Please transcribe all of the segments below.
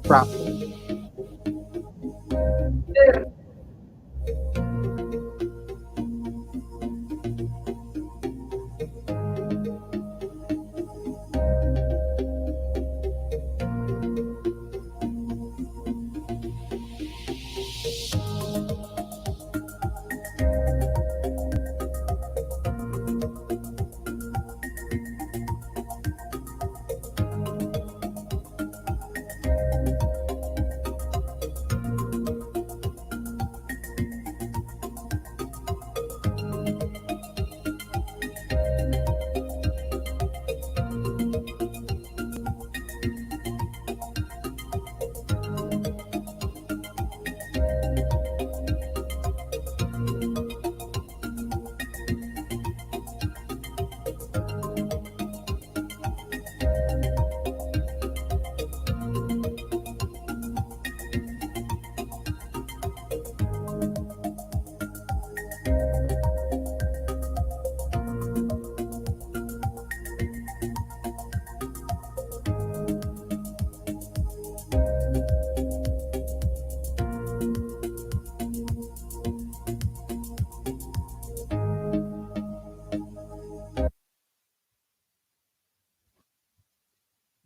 Practice.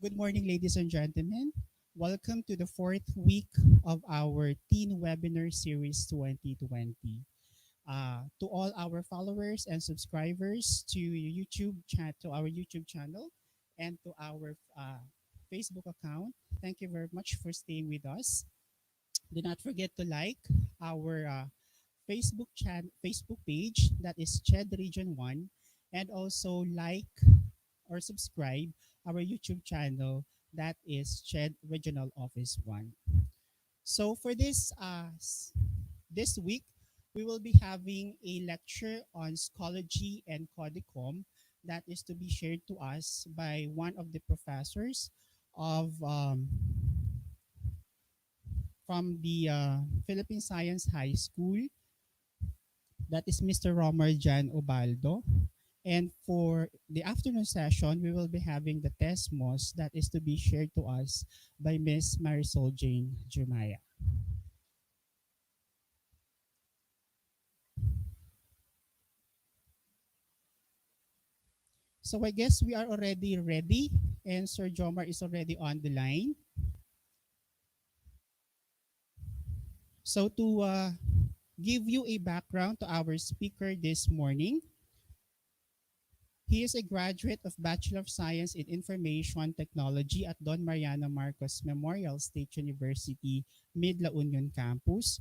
Good morning, ladies and gentlemen. Welcome to the fourth week of our Teen Webinar Series 2020. To all our followers and subscribers to our YouTube channel, and to our Facebook account, thank you very much for staying with us. Do not forget to like our Facebook page, that is Ched Region 1, and also like or subscribe our YouTube channel, that is Ched Regional Office 1. So for this week, we will be having a lecture on Schoology and Codechum that is to be shared to us by one of the professors of from the Philippine Science High School. That is Mr. Romar Jan Ubaldo. And for the afternoon session, we will be having the Tesmos that is to be shared to us by Miss Marisol Jane Jumaya. So I guess we are already ready, and Sir Jomar is already on the line. So to give you a background to our speaker this morning, he is a graduate of Bachelor of Science in Information Technology at Don Mariano Marcos Memorial State University, Mid La Union Campus.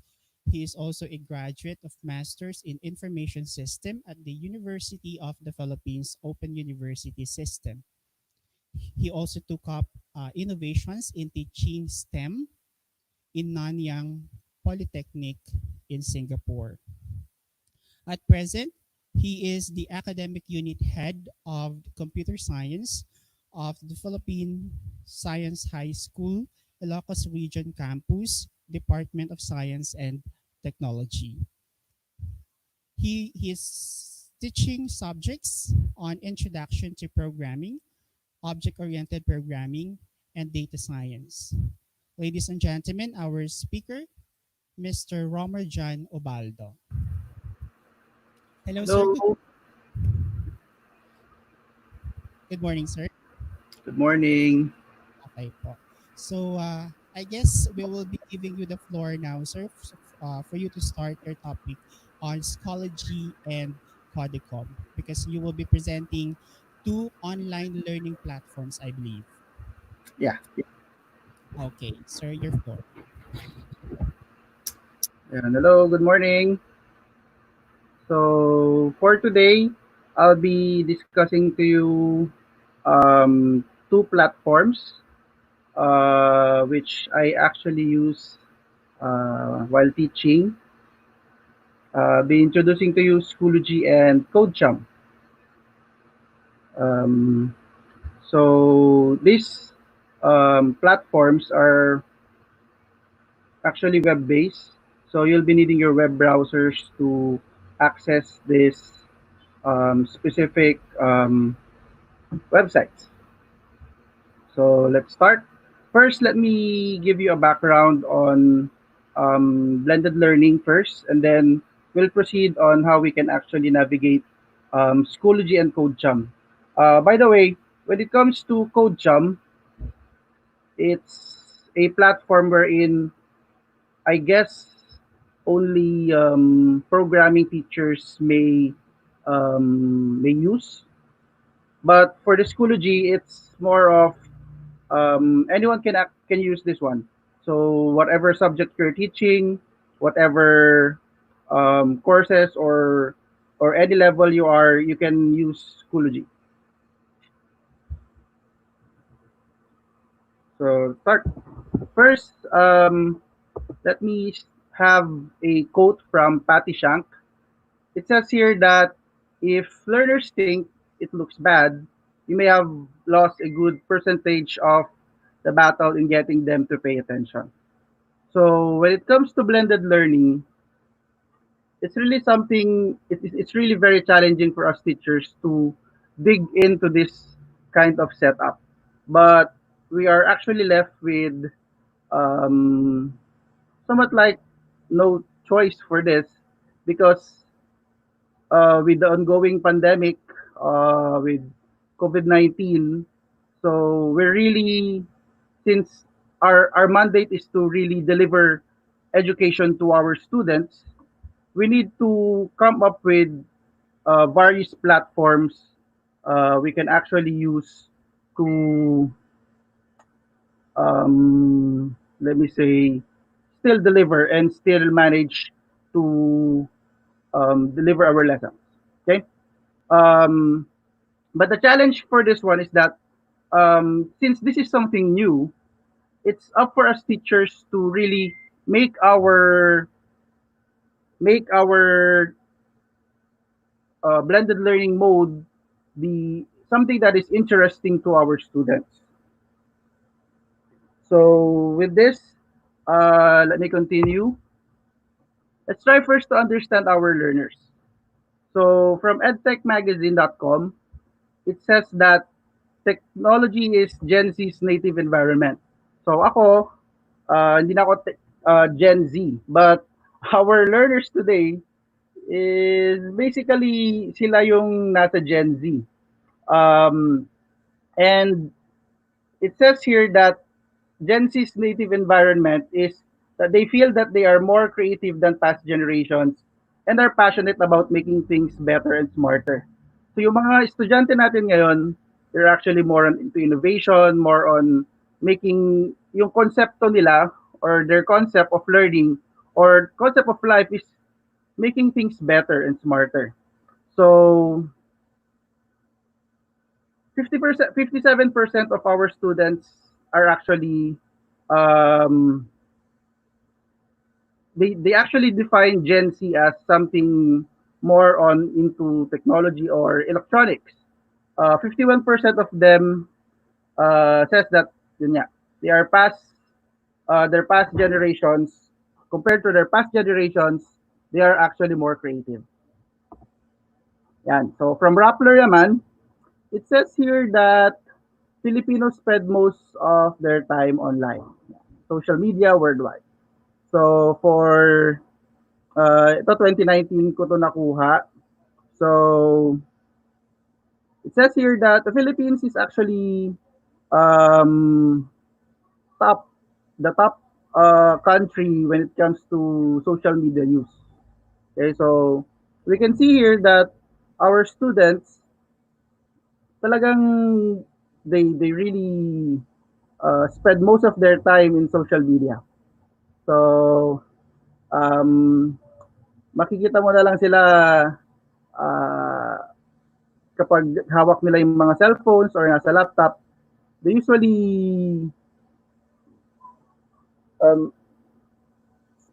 He is also a graduate of Masters in Information System at the University of the Philippines Open University System. He also took up innovations in teaching STEM in Nanyang Polytechnic in Singapore. At present, he is the academic unit head of computer science of the Philippine Science High School, Ilocos Region Campus, Department of Science and Technology. He is teaching subjects on introduction to programming, object-oriented programming, and data science. Ladies and gentlemen, our speaker, Mr. Romar John Ubaldo. Hello, sir. Hello, Good morning, sir. good morning. Okay po. So, I guess we will be giving you the floor now, sir, for you to start your topic on Schoology and Codechum, because you will be presenting two online learning platforms, I believe. Yeah, Okay, sir, your floor. and hello, good morning. So for today, I'll be discussing to you two platforms which I actually use while teaching. Be introducing to you Schoology and Codechum. Um, so these platforms are actually web-based. So you'll be needing your web browsers to access this specific websites. So let's start. First, let me give you a background on blended learning first, and then we'll proceed on how we can actually navigate Schoology and Codechum. By the way, when it comes to Codechum, it's a platform wherein I guess only programming teachers may use. But for the Schoology, it's more of anyone can use this one. So whatever subject you're teaching, whatever courses or any level you are, you can use Schoology. So start first. Let me have a quote from Patti Shank. It says here that if learners think it looks bad, you may have lost a good percentage of the battle in getting them to pay attention. So when it comes to blended learning, it's really something. It's really very challenging for us teachers to dig into this kind of setup, but we are actually left with um, somewhat like no choice for this because with the ongoing pandemic with COVID-19. So we're really, since our mandate is to really deliver education to our students, we need to come up with various platforms we can actually use to, let me say, still deliver and still manage to deliver our lessons. Okay. Um, But the challenge for this one is that since this is something new, it's up for us teachers to really make our blended learning mode be something that is interesting to our students. So with this, Let me continue. Let's try first to understand our learners. So from edtechmagazine.com, it says that technology is Gen Z's native environment. So ako, hindi na ako Gen Z, but our learners today is basically sila yung nasa Gen Z. Um, and it says here that Gen Z's native environment is that they feel that they are more creative than past generations and are passionate about making things better and smarter. So yung mga estudyante natin ngayon, they're actually more on into innovation, more on making yung konsepto nila or their concept of learning or concept of life is making things better and smarter. So 50%, 57% of our students are actually um, they actually define Gen Z as something more on into technology or electronics. 51% of them says that yun nga, they are past their past generations compared to their past generations, they are actually more creative. Yan. So from Rappler naman, it says here that Filipinos spend most of their time online, social media worldwide. So for ito 2019 ko to nakuha. So it says here that the Philippines is actually um, top the top country when it comes to social media use. Okay, so we can see here that our students talagang they really spend most of their time in social media. So um, makikita mo na lang sila uh, kapag hawak nila yung mga cellphones or nasa laptop, they usually um,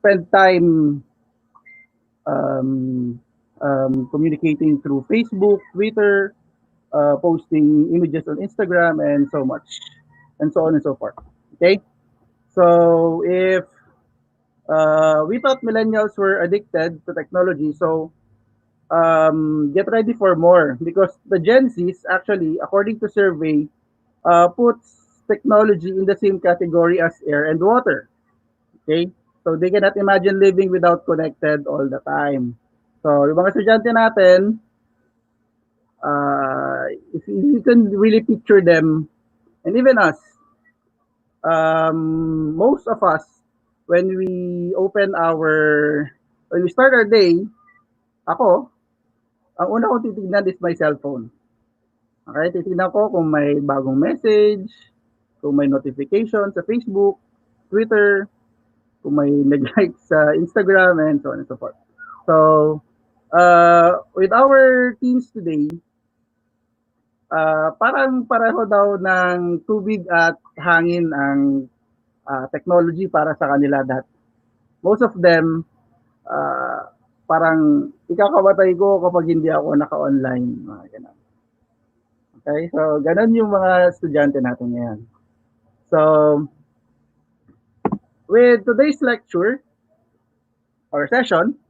spend time um, communicating through Facebook, Twitter, posting images on Instagram, and so much, and so on and so forth. Okay, so if we thought millennials were addicted to technology, so get ready for more because the Gen Zs actually, according to survey, puts technology in the same category as air and water. Okay? So they cannot imagine living without connected all the time. So yung mga estudyante natin, if you can really picture them, and even us, most of us, when we open our, when we start our day, ako, ang una kong titignan is my cellphone. Okay, titignan ko kung may bagong message, kung may notification sa Facebook, Twitter, kung may nag-like sa Instagram, and so on and so forth. So, with our teens today, parang pareho daw ng tubig at hangin ang technology para sa kanila that most of them parang ikakamatay ko kapag hindi ako naka-online. Mga ganun. Okay? So, ganun yung mga estudyante natin ngayon. So, with today's lecture or session,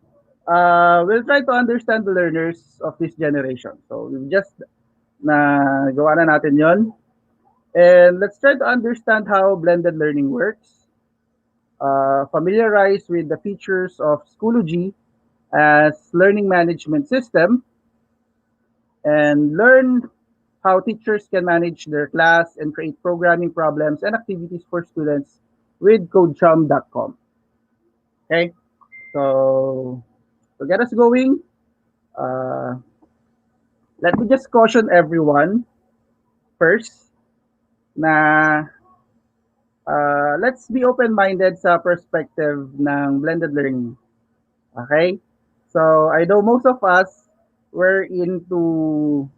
we'll try to understand the learners of this generation. So, we've just na gawa na natin yon. And let's try to understand how blended learning works, familiarize with the features of Schoology as learning management system, and learn how teachers can manage their class and create programming problems and activities for students with codechum.com. Okay, so to get us going, uh, let me just caution everyone first na let's be open-minded sa perspective ng blended learning. Okay? So, I know most of us were into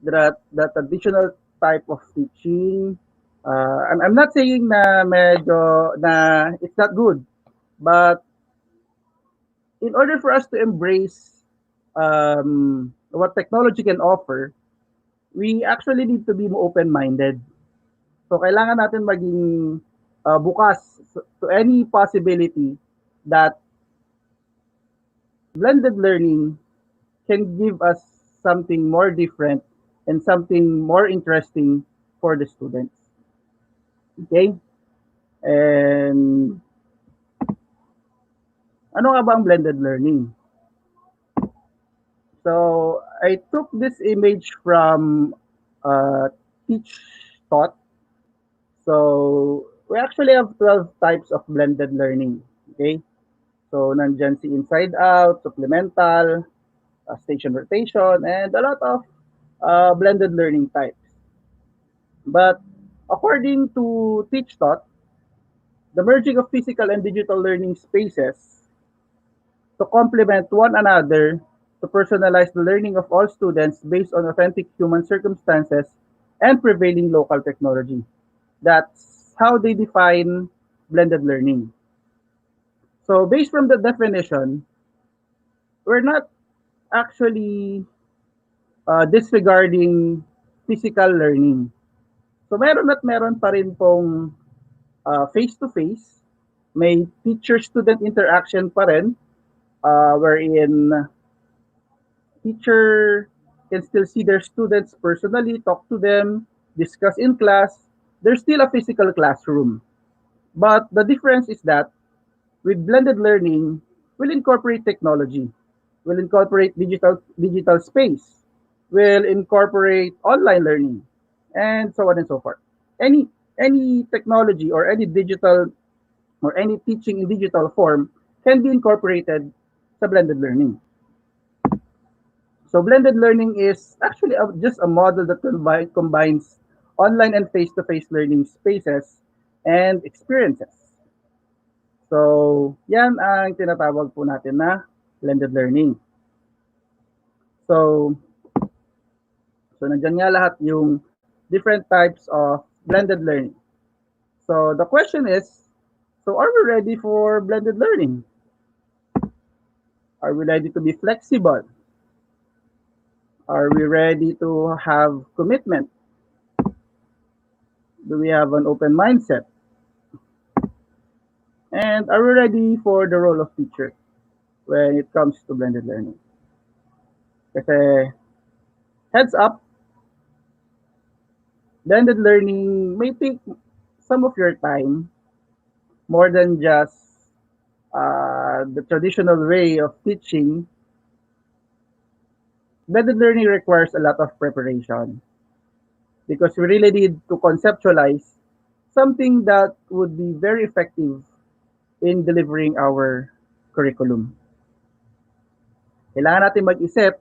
the traditional type of teaching. I'm not saying na medyo na it's not good, but in order for us to embrace what technology can offer, we actually need to be open-minded. So, kailangan natin maging bukas to any possibility that blended learning can give us something more different and something more interesting for the students. Okay? And ano nga ba ang blended learning? So, I took this image from Teach Taught. So, we actually have 12 types of blended learning. Okay? So, nandyan si Inside Out, Supplemental, Station Rotation, and a lot of blended learning types. But according to Teach Taught, the merging of physical and digital learning spaces to complement one another to personalize the learning of all students based on authentic human circumstances and prevailing local technology. That's how they define blended learning. So based from the definition, we're not actually disregarding physical learning. So meron at meron pa rin pong face-to-face, may teacher-student interaction pa rin, wherein teacher can still see their students personally, talk to them, discuss in class. There's still a physical classroom. But the difference is that with blended learning, we'll incorporate technology, we'll incorporate digital space, we'll incorporate online learning, and so on and so forth. Any technology or any digital or any teaching in digital form can be incorporated sa blended learning. So blended learning is actually just a model that combines online and face-to-face learning spaces and experiences. So, yan ang tinatawag po natin na blended learning. So, so nandiyan nga lahat yung different types of blended learning. So, the question is, so are we ready for blended learning? Are we ready to be flexible? Are we ready to have commitment? Do we have an open mindset? And are we ready for the role of teacher when it comes to blended learning? Kasi heads up, blended learning may take some of your time more than just the traditional way of teaching. Blended learning requires a lot of preparation because we really need to conceptualize something that would be very effective in delivering our curriculum. Kailangan natin mag-isip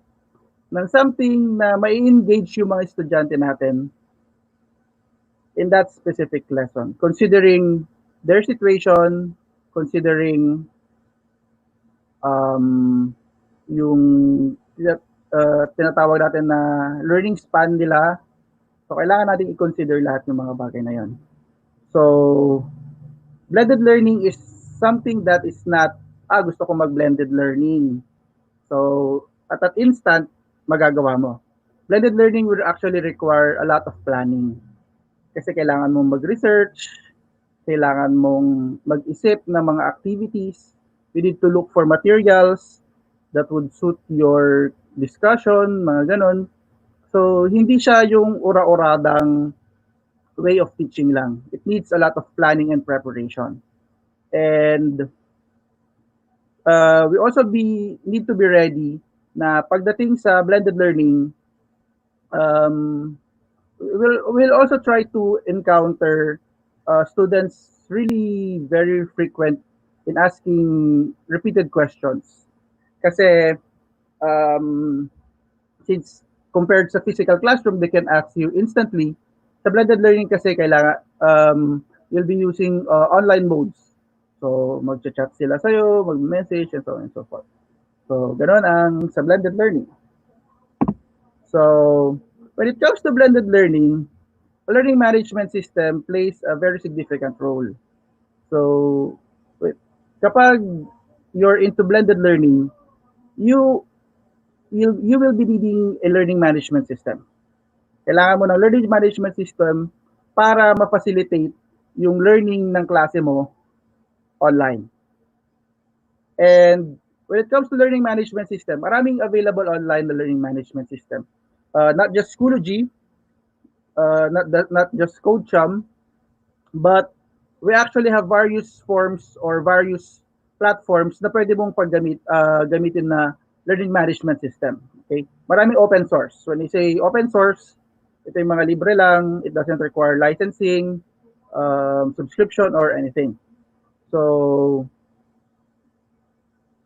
ng something na may engage yung mga estudyante natin in that specific lesson, considering their situation, considering um, yung tinatawag natin na learning span nila. So, kailangan natin i-consider lahat yung mga bagay na yon. So, blended learning is something that is not, gusto ko mag-blended learning. So, at that instant, magagawa mo. Blended learning will actually require a lot of planning. Kasi kailangan mong mag-research, kailangan mong mag-isip ng mga activities. You need to look for materials that would suit your discussion, mga ganon. So, hindi siya yung ura-uradang way of teaching lang. It needs a lot of planning and preparation. And we also need to be ready na pagdating sa blended learning, um, we'll also try to encounter students really very frequent in asking repeated questions. Kasi um, since compared sa physical classroom, they can ask you instantly. Sa blended learning kasi kailangan you'll be using online modes. So mag-chat sila sa'yo, mag-message, and so on and so forth. So ganoon ang sa blended learning. So when it comes to blended learning, a learning management system plays a very significant role. So kapag you're into blended learning, you you will be needing a learning management system. Kailangan mo ng learning management system para ma-facilitate yung learning ng klase mo online. And when it comes to learning management system, maraming available online na learning management system. Not just Schoology, not just Codechum, but we actually have various forms or various platforms na pwede mong gamitin na learning management system. Okay? Maraming open source. When you say open source, ito yung mga libre lang, it doesn't require licensing, subscription, or anything. So,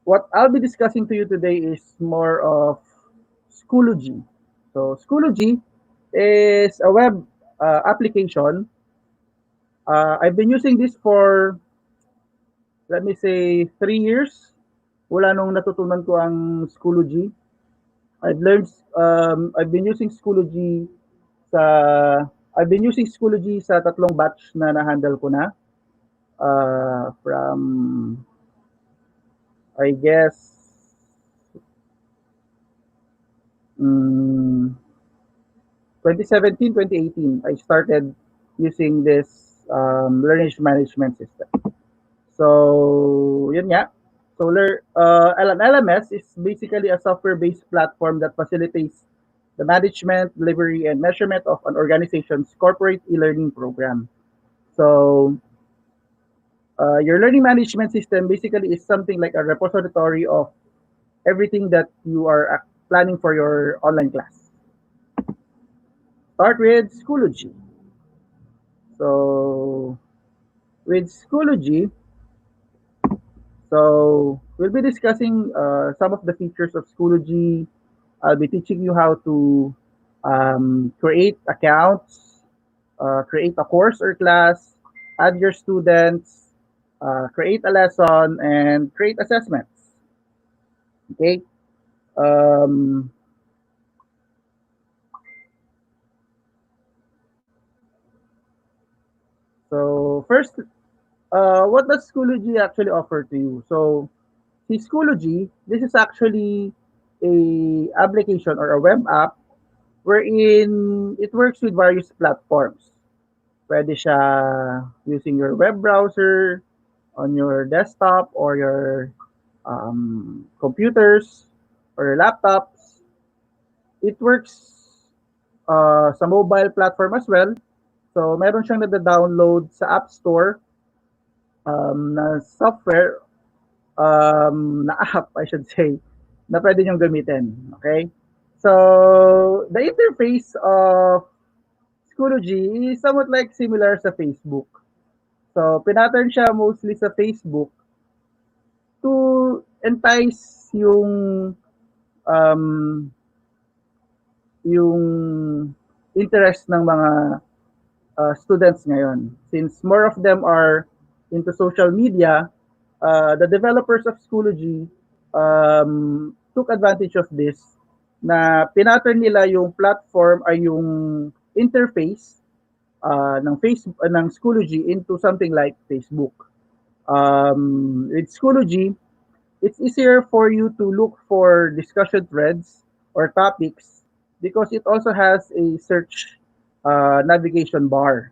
what I'll be discussing to you today is more of Schoology. So, Schoology is a web application. I've been using this for, let me say, 3 years. Wala nung natutunan ko ang Schoology. I've been using Schoology sa I've been using Schoology sa tatlong batch na na-handle ko na. From, I guess, um, 2017, 2018, I started using this learning management system. So, yun nga. So, an LMS is basically a software-based platform that facilitates the management, delivery, and measurement of an organization's corporate e-learning program. So, your learning management system basically is something like a repository of everything that you are planning for your online class. Start with Schoology. So, with Schoology, we'll be discussing some of the features of Schoology. I'll be teaching you how to create accounts, create a course or class, add your students, create a lesson, and create assessments. Okay. Um, so first, what does Schoology actually offer to you? So, see, Schoology, this is actually a application or a web app wherein it works with various platforms. Pwede siya using your web browser, on your desktop or your computers or your laptops. It works sa mobile platform as well. So, meron siyang nada-download sa App Store na software, na app, I should say, na pwede niyong gamitin. Okay? So, the interface of Schoology is somewhat like similar sa Facebook. So, pinattern siya mostly sa Facebook to entice um, yung interest ng mga students ngayon. Since more of them are into social media, the developers of Schoology took advantage of this na pinattern nila yung platform ay yung interface ng Schoology into something like Facebook. With Schoology, it's easier for you to look for discussion threads or topics because it also has a search navigation bar.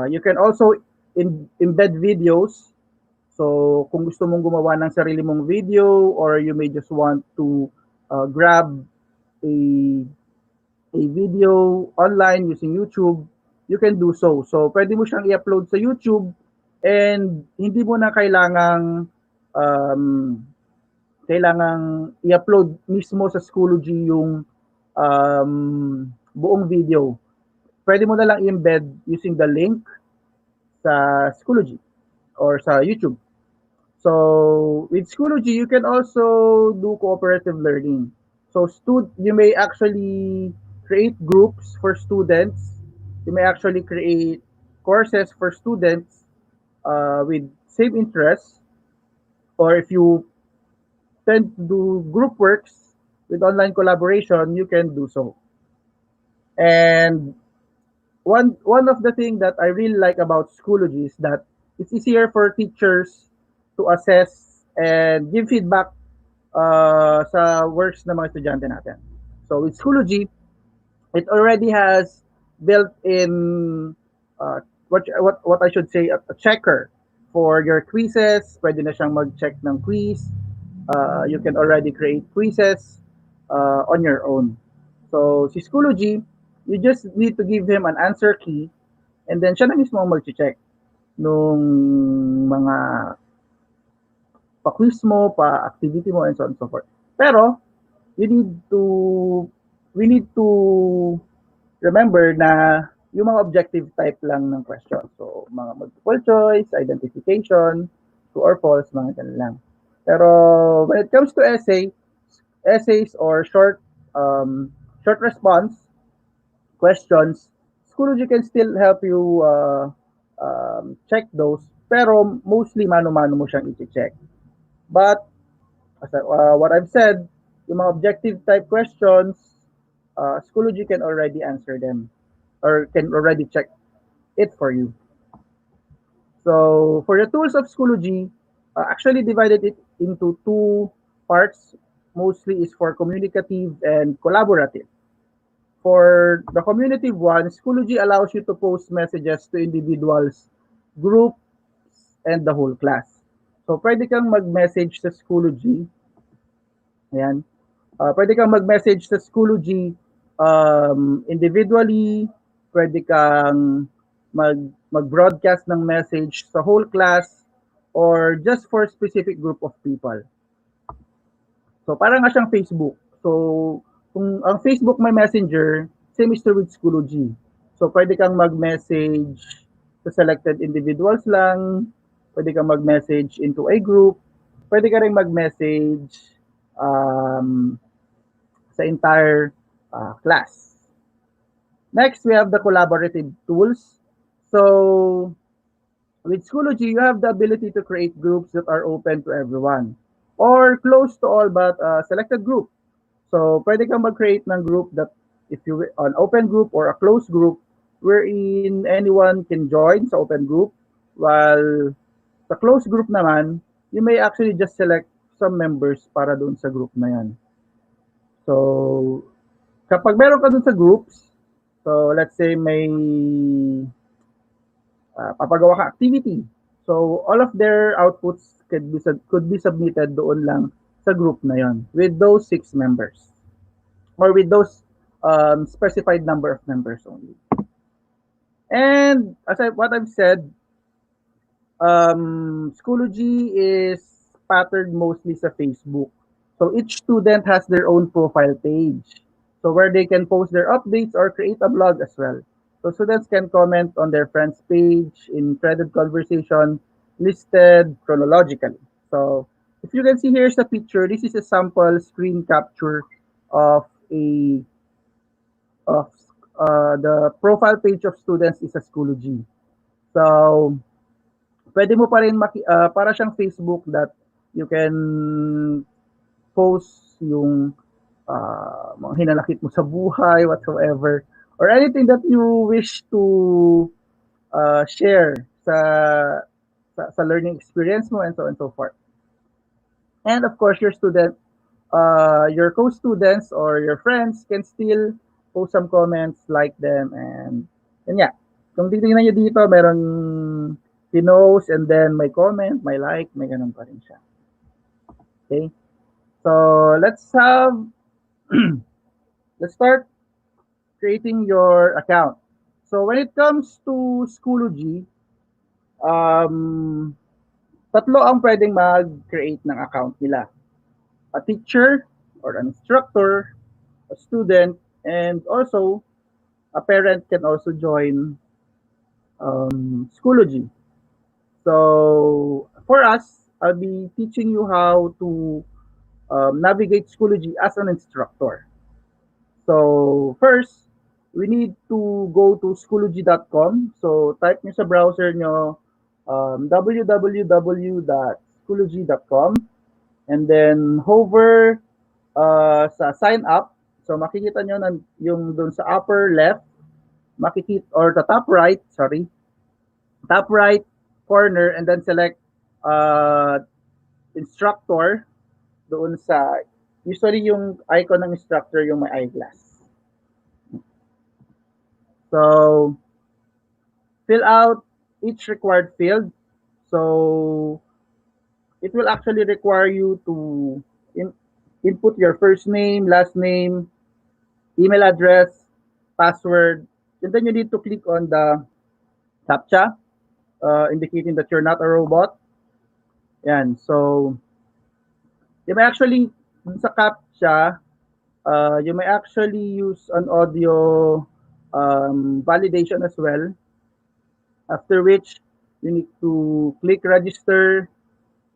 You can also embed videos. So, kung gusto mong gumawa ng sarili mong video or you may just want to grab a, a video online using YouTube, you can do so. So, pwede mo siyang i-upload sa YouTube and hindi mo na um, kailangang i-upload mismo sa Schoology yung buong video. Pwede mo na lang i-embed using the link sa Schoology or sa YouTube. So, with Schoology, you can also do cooperative learning. So, you may actually create groups for students. You may actually create courses for students with same interests. Or if you tend to do group works with online collaboration, you can do so. And one of the things that I really like about Schoology is that it's easier for teachers to assess and give feedback sa works ng mga estudyante natin. So with Schoology, it already has built-in what I should say a checker For your quizzes, pwede na siyang mag-check ng quiz. You can already create quizzes on your own. So, si Schoology, you just need to give him an answer key and then siya na mismo ang mag-check nung mga pa-quiz mo, pa-activity mo, and so on and so forth. Pero, you need to, we need to remember na yung mga objective type lang ng question. So, mga multiple choice, identification, true or false, mga ganun lang. Pero, when it comes to essays or short response questions, Schoology can still help you check those, pero mostly mano-mano mo siyang i-check. But what I've said, yung mga objective type questions, Schoology can already answer them or can already check it for you. So for the tools of Schoology, actually divided it into two parts. Mostly is for communicative and collaborative. For the community one, Schoology allows you to post messages to individuals, groups, and the whole class. So, pwede kang mag-message sa Schoology. Ayan. Pwede kang mag-message sa Schoology individually. Pwede kang mag-broadcast ng message sa whole class or just for specific group of people. So, parang nga siyang Facebook. So, kung ang Facebook may messenger, same is true with Schoology. So, pwede kang mag-message sa selected individuals lang, pwede kang mag-message into a group, pwede ka rin mag-message um, sa entire class. Next, we have the collaborative tools. So, with Schoology, you have the ability to create groups that are open to everyone or close to all but selected group. So, pwede kang mag-create ng group that if you an open group or a closed group wherein anyone can join sa open group while sa closed group naman, you may actually just select some members para doon sa group na yan. So, kapag meron ka doon sa groups, so let's say may papagawa ka activity. So, all of their outputs could be submitted doon lang sa group na yon with those 6 members or with those specified number of members only. And what I've said, Schoology is patterned mostly sa Facebook. So each student has their own profile page. So where they can post their updates or create a blog as well. So students can comment on their friends' page in threaded conversation listed chronologically. So if you can see here's a picture, this is a sample screen capture of a of the profile page of students is a Schoology. So pwede mo pa rin para siyang Facebook that you can post yung mga hinanakit mo sa buhay, whatsoever, or anything that you wish to share sa learning experience mo and so on and so forth. And of course, your co-students or your friends can still post some comments, like them, and yeah. Kung titingnan nyo dito, meron pinost and then may comment, may like, may ganun pa rin siya. Okay? So, let's start creating your account. So, when it comes to Schoology, um, tatlo ang pwedeng mag-create ng account nila. A teacher or an instructor, a student, and also a parent can also join Schoology. So for us, I'll be teaching you how to navigate Schoology as an instructor. So first, we need to go to schoology.com. So type nyo sa browser nyo www.schoology.com and then hover sa sign up. So makikita nyo yung doon sa upper left, makikita or the top right corner and then select instructor doon sa usually yung icon ng instructor yung may eyeglass. So fill out each required field. So it will actually require you to in, input your first name, last name, email address, password, and then you need to click on the CAPTCHA, indicating that you're not a robot. Yan. So you may actually, dun sa CAPTCHA, you may actually use an audio validation as well. After which, you need to click register,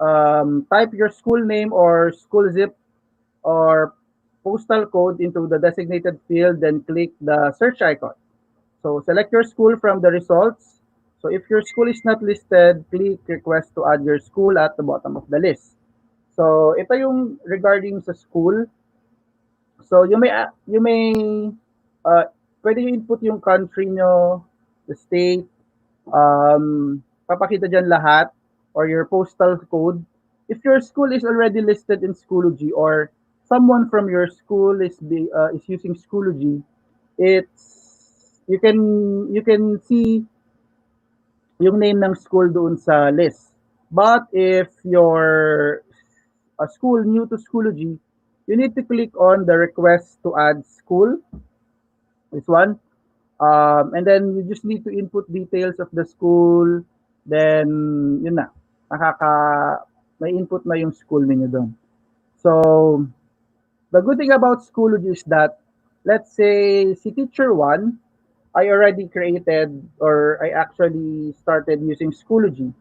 type your school name or school zip or postal code into the designated field, then click the search icon. So select your school from the results. So if your school is not listed, click request to add your school at the bottom of the list. So ito yung regarding sa school. So you may uh, pwede yung input yung country nyo, the state, papakita diyan lahat or your postal code. If your school is already listed in Schoology or someone from your school is using Schoology, it's you can see yung name ng school doon sa list. But if you're a school new to Schoology, you need to click on the request to add school, this one. And then you just need to input details of the school. Then, yun na. May input na yung school ninyo doon. So, the good thing about Schoology is that, let's say, si Teacher 1, I already created or I actually started using Schoology.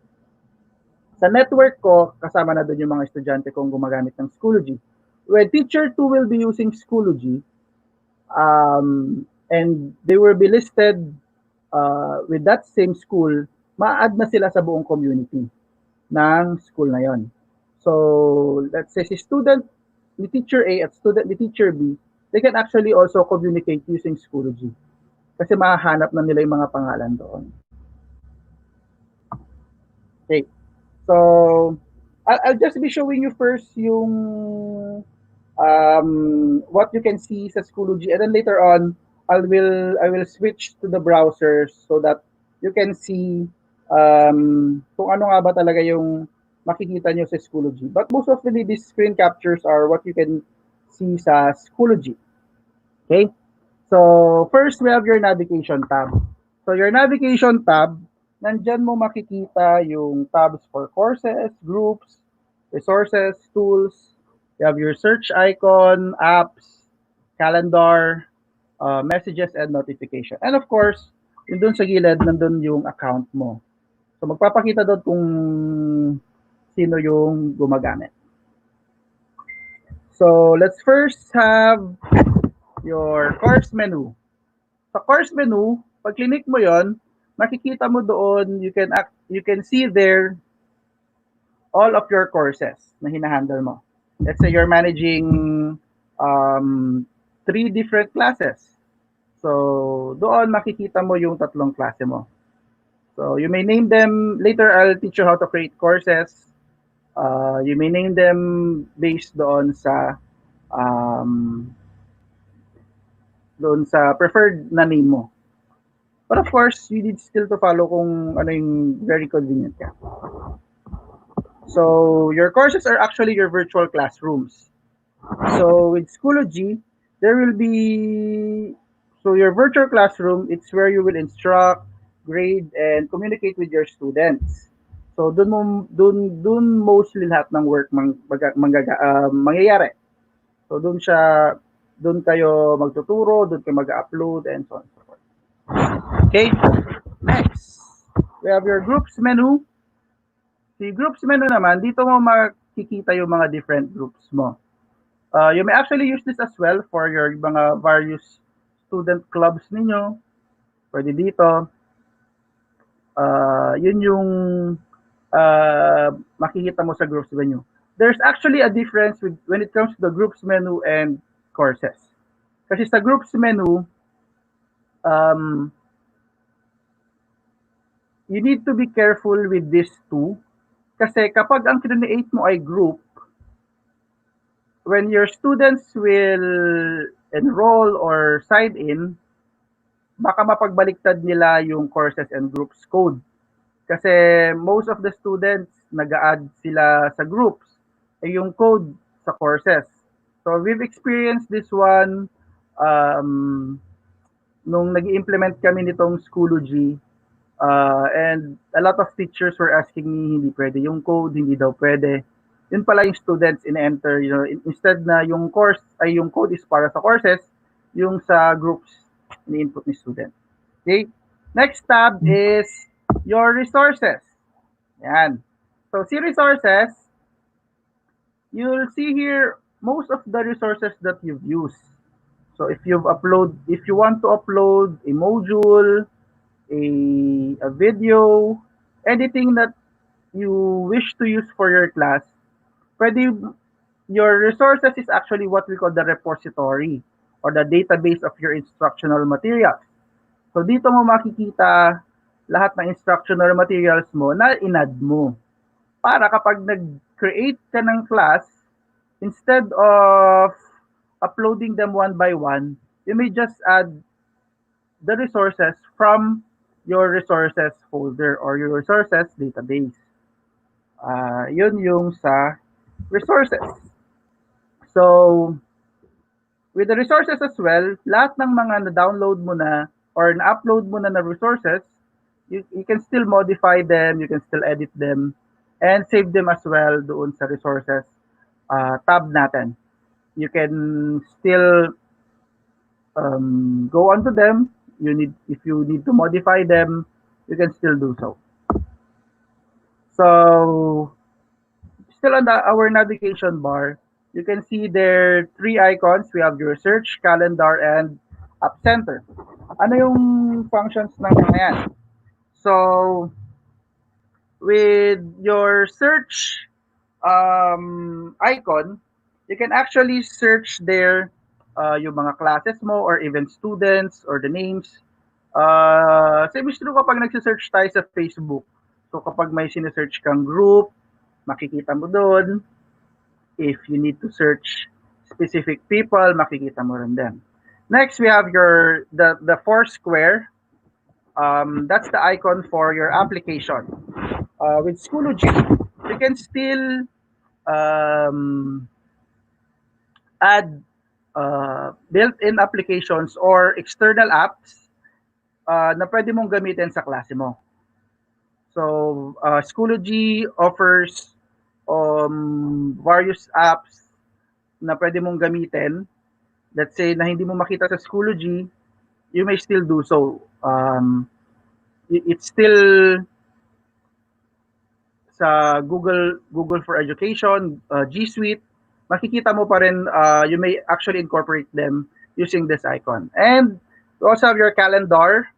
Sa network ko, kasama na doon yung mga estudyante kong gumagamit ng Schoology. When Teacher 2 will be using Schoology, and they will be listed with that same school, ma-add na sila sa buong community ng school na yon. So, let's say si student ni teacher A at student ni teacher B, they can actually also communicate using Schoology. Kasi mahahanap na nila yung mga pangalan doon. Okay. So, I'll just be showing you first yung what you can see sa Schoology, and then later on I will switch to the browsers so that you can see kung ano nga ba talaga yung makikita nyo sa Schoology. But most of these screen captures are what you can see sa Schoology. Okay? So, first we have your navigation tab. So, your navigation tab, nandyan mo makikita yung tabs for courses, groups, resources, tools. You have your search icon, apps, calendar, messages, and notification. And of course, yung dun sa gilid, nandun yung account mo. So, magpapakita doon kung sino yung gumagamit. So, let's first have your course menu. Sa course menu, pag click mo yon, makikita mo doon, you can see there all of your courses na hinahandle mo. Let's say you're managing three different classes. So, doon makikita mo yung tatlong klase mo. So, you may name them, later I'll teach you how to create courses. You may name them based um, doon sa preferred na name mo. But of course, you need still to follow kung ano yung very convenient ka. So, your courses are actually your virtual classrooms. So, with Schoology, there will be, so your virtual classroom, it's where you will instruct, grade, and communicate with your students. So, dun mostly lahat ng work mangyayari. So, dun kayo magtuturo, dun kayo mag-upload, and so on and so forth. Okay, next. We have your groups menu. Si groups menu naman, dito mo makikita yung mga different groups mo. You may actually use this as well for your mga various student clubs ninyo. Pwede dito. Yun yung makikita mo sa groups menu. There's actually a difference when it comes to the groups menu and courses. Kasi sa groups menu, um, you need to be careful with this too. Kasi kapag ang create mo ay group, when your students will enroll or sign in, baka mapagbaliktad nila yung courses and groups code. Kasi most of the students nag-a-add sila sa groups ay yung code sa courses. So we've experienced this one um, nung nag-implement kami nitong Schoology. And a lot of teachers were asking me hindi pwede yung code, hindi daw pwede. Yun pala yung students in-enter, instead na yung course ay yung code is para sa courses, yung sa groups ni-input ni student. Okay? Next tab is your resources. Yan. So, see resources, you'll see here most of the resources that you've used. So, if you want to upload a module, a video, anything that you wish to use for your class, pwede, your resources is actually what we call the repository or the database of your instructional materials. So dito mo makikita lahat ng instructional materials mo na inad mo. Para kapag nag-create ka ng class, instead of uploading them one by one, you may just add the resources from your resources folder or your resources database. Yun yung sa resources. So, with the resources as well, lahat ng mga na-download mo na or na-upload mo na resources, you can still modify them, you can still edit them, and save them as well doon sa resources tab natin. You can still go onto them. If you need to modify them, you can still do so. So, still on our navigation bar, you can see there three icons. We have your search, calendar, and app center. Ano yung functions ng mga yan? So, with your search icon, you can actually search there yung mga classes mo or even students or the names. Same is true kapag nagsisearch tayo sa Facebook. So, kapag may sinesearch kang group, makikita mo doon. If you need to search specific people, makikita mo rin din. Next, we have the four square. That's the icon for your application. With Schoology, you can still um, add built-in applications or external apps na pwede mong gamitin sa klase mo. So, Schoology offers various apps na pwede mong gamitin. Let's say na hindi mo makita sa Schoology, you may still do so. It's still sa Google for Education, G Suite, makikita mo pa rin, you may actually incorporate them using this icon. And you also have your calendar.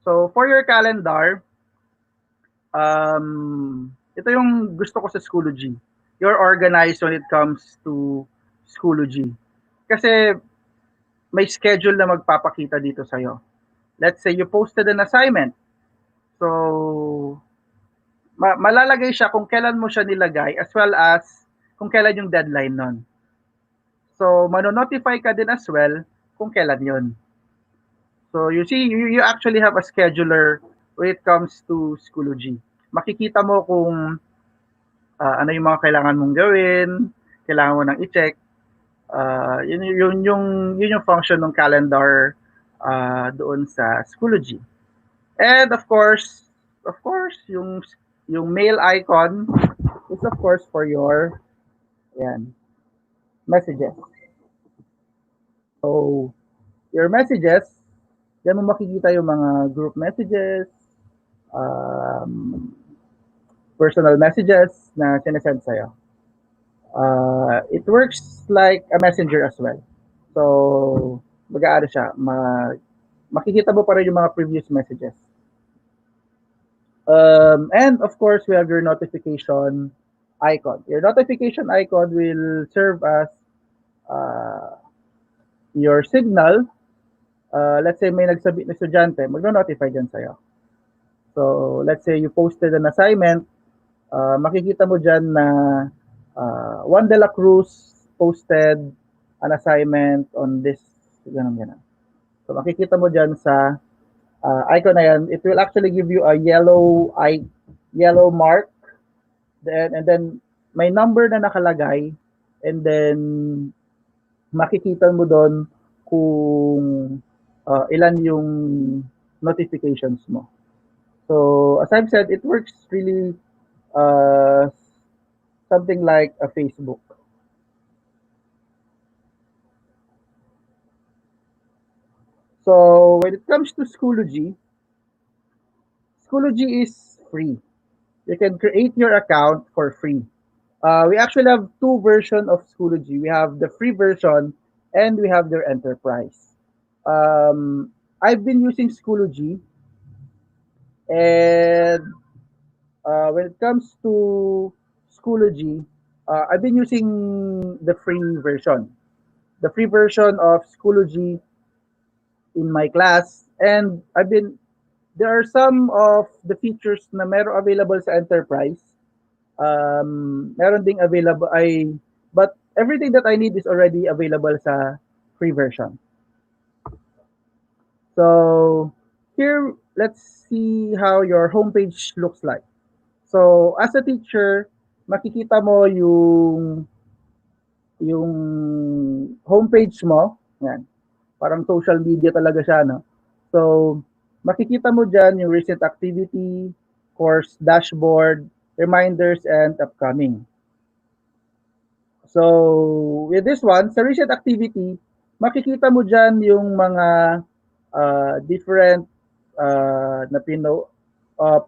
So for your calendar, ito yung gusto ko sa Schoology. You're organized when it comes to Schoology. Kasi may schedule na magpapakita dito sa'yo. Let's say you posted an assignment. So, malalagay siya kung kailan mo siya nilagay as well as kung kailan yung deadline nun. So, mano-notify ka din as well kung kailan yun. So, you see, you actually have a scheduler when it comes to Schoology. Makikita mo kung ano yung mga kailangan mong gawin, kailangan mo nang i-check. Yun yung function ng calendar doon sa Schoology. And of course, yung mail icon is of course for your messages. So, your messages, diyan mo makikita yung mga group messages, um, personal messages na sinesend sa'yo. It works like a messenger as well. So, mag-aano siya, makikita mo pa rin yung mga previous messages. And of course, we have your notification icon. Your notification icon will serve as your signal. Let's say may nagsabit na estudyante, magno-notify dyan sa'yo. So, let's say you posted an assignment, makikita mo dyan na Juan de la Cruz posted an assignment on this, ganun. So, makikita mo dyan sa icon na yan, it will actually give you a yellow mark, and then may number na nakalagay, and then makikita mo doon kung ilan yung notifications mo. So as I've said, it works really uh, something like a Facebook. So when it comes to Schoology is free. You can create your account for free. We actually have two versions of Schoology. We have the free version and we have their enterprise. I've been using Schoology, and when it comes to Schoology, I've been using the free version. The free version of Schoology in my class, and there are some of the features na meron available sa enterprise. Meron ding available but everything that I need is already available sa free version. So here, let's see how your homepage looks like. So as a teacher, makikita mo yung homepage mo. Yan. Parang social media talaga siya, no? So, makikita mo dyan yung recent activity, course dashboard, reminders, and upcoming. So, with this one, sa recent activity, makikita mo dyan yung mga different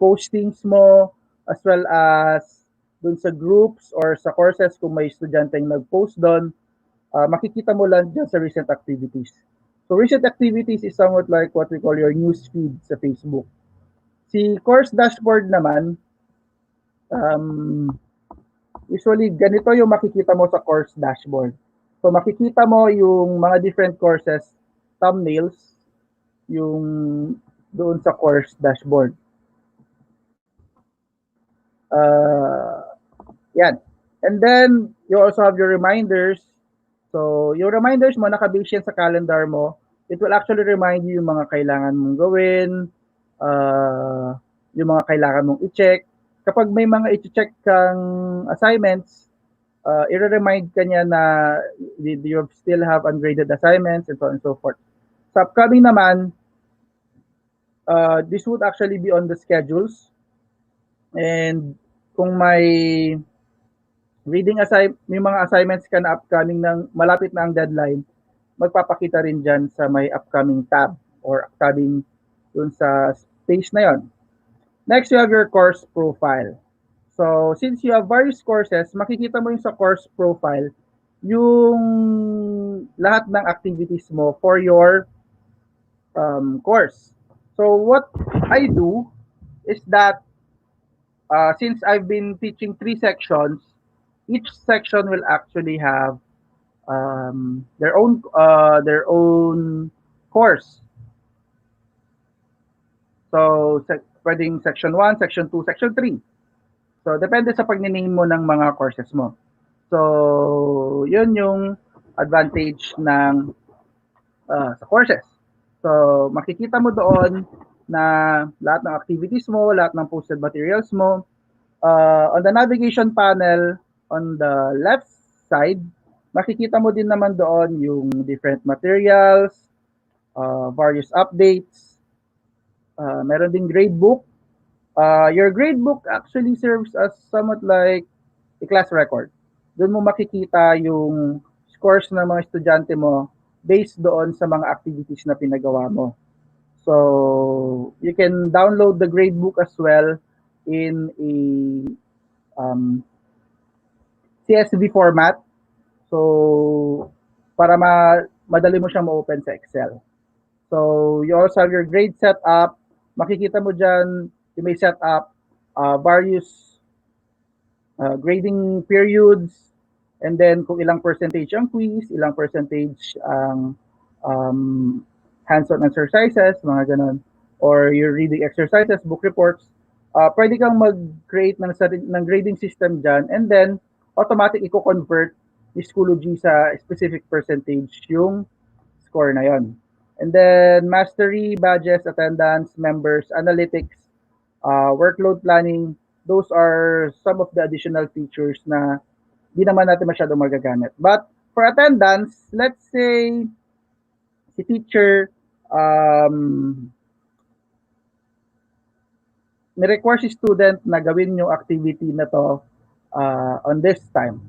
postings mo, as well as dun sa groups or sa courses kung may estudyanteng nag-post doon, makikita mo lang dyan sa recent activities. So recent activities is somewhat like what we call your news feed sa Facebook. Si course dashboard naman, um, usually ganito yung makikita mo sa course dashboard. So makikita mo yung mga different courses, thumbnails, yung doon sa course dashboard. Uh, Yan. And then, you also have your reminders. So, yung reminders mo, nakabase yan sa calendar mo. It will actually remind you yung mga kailangan mong gawin, uh, yung mga kailangan mong i-check. Kapag may mga i-check kang assignments, i-remind ka niya na you still have ungraded assignments and so on and so forth. Sa upcoming naman, this would actually be on the schedules. And kung may mga assignments ka na upcoming ng malapit na ang deadline, magpapakita rin dyan sa may upcoming tab or upcoming dun sa page na yon. Next, you have your course profile. So, since you have various courses, makikita mo yung sa course profile yung lahat ng activities mo for your course. So, what I do is that since I've been teaching 3 sections, each section will actually have their own course. So pwedeng section 1, section 2, section 3. So depende sa pag-name mo ng mga courses mo. So yun yung advantage ng sa courses. So makikita mo doon na lahat ng activities mo, lahat ng posted materials mo. On the navigation panel on the left side, makikita mo din naman doon yung different materials, various updates, meron ding gradebook. Your gradebook actually serves as somewhat like a class record. Doon mo makikita yung scores ng mga estudyante mo based doon sa mga activities na pinagawa mo. So, you can download the gradebook as well in a CSV format. So, para madali mo siyang ma-open sa Excel. So, you also have your grade setup. Makikita mo dyan, you may set up various grading periods, and then kung ilang percentage ang quiz, ilang percentage ang hands-on exercises, mga ganun, or your reading exercises, book reports, pwede kang mag-create ng grading system dyan, and then automatic i-convert ni Schoology sa specific percentage yung score na yon. And then mastery, badges, attendance, members, analytics, workload planning, those are some of the additional features na di naman natin masyadong magagamit. But for attendance, let's say si teacher um, ni-require si student na gawin yung activity na to on this time.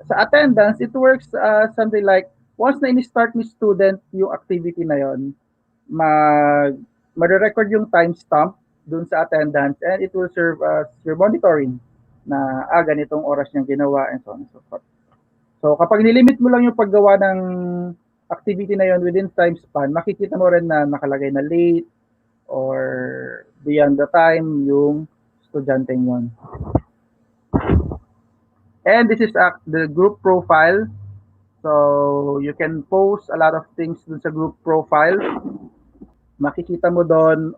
Sa attendance, it works something like once na in-start ni student yung activity na yon, mag mare-record yung timestamp dun sa attendance and it will serve as your monitoring na ganitong oras niyang ginawa and so on and so forth. So kapag nilimit mo lang yung paggawa ng activity na yon within time span, makikita mo rin na nakalagay na late or beyond the time yung estudyante yon. And this is the group profile. So you can post a lot of things dun sa group profile. Makikita mo doon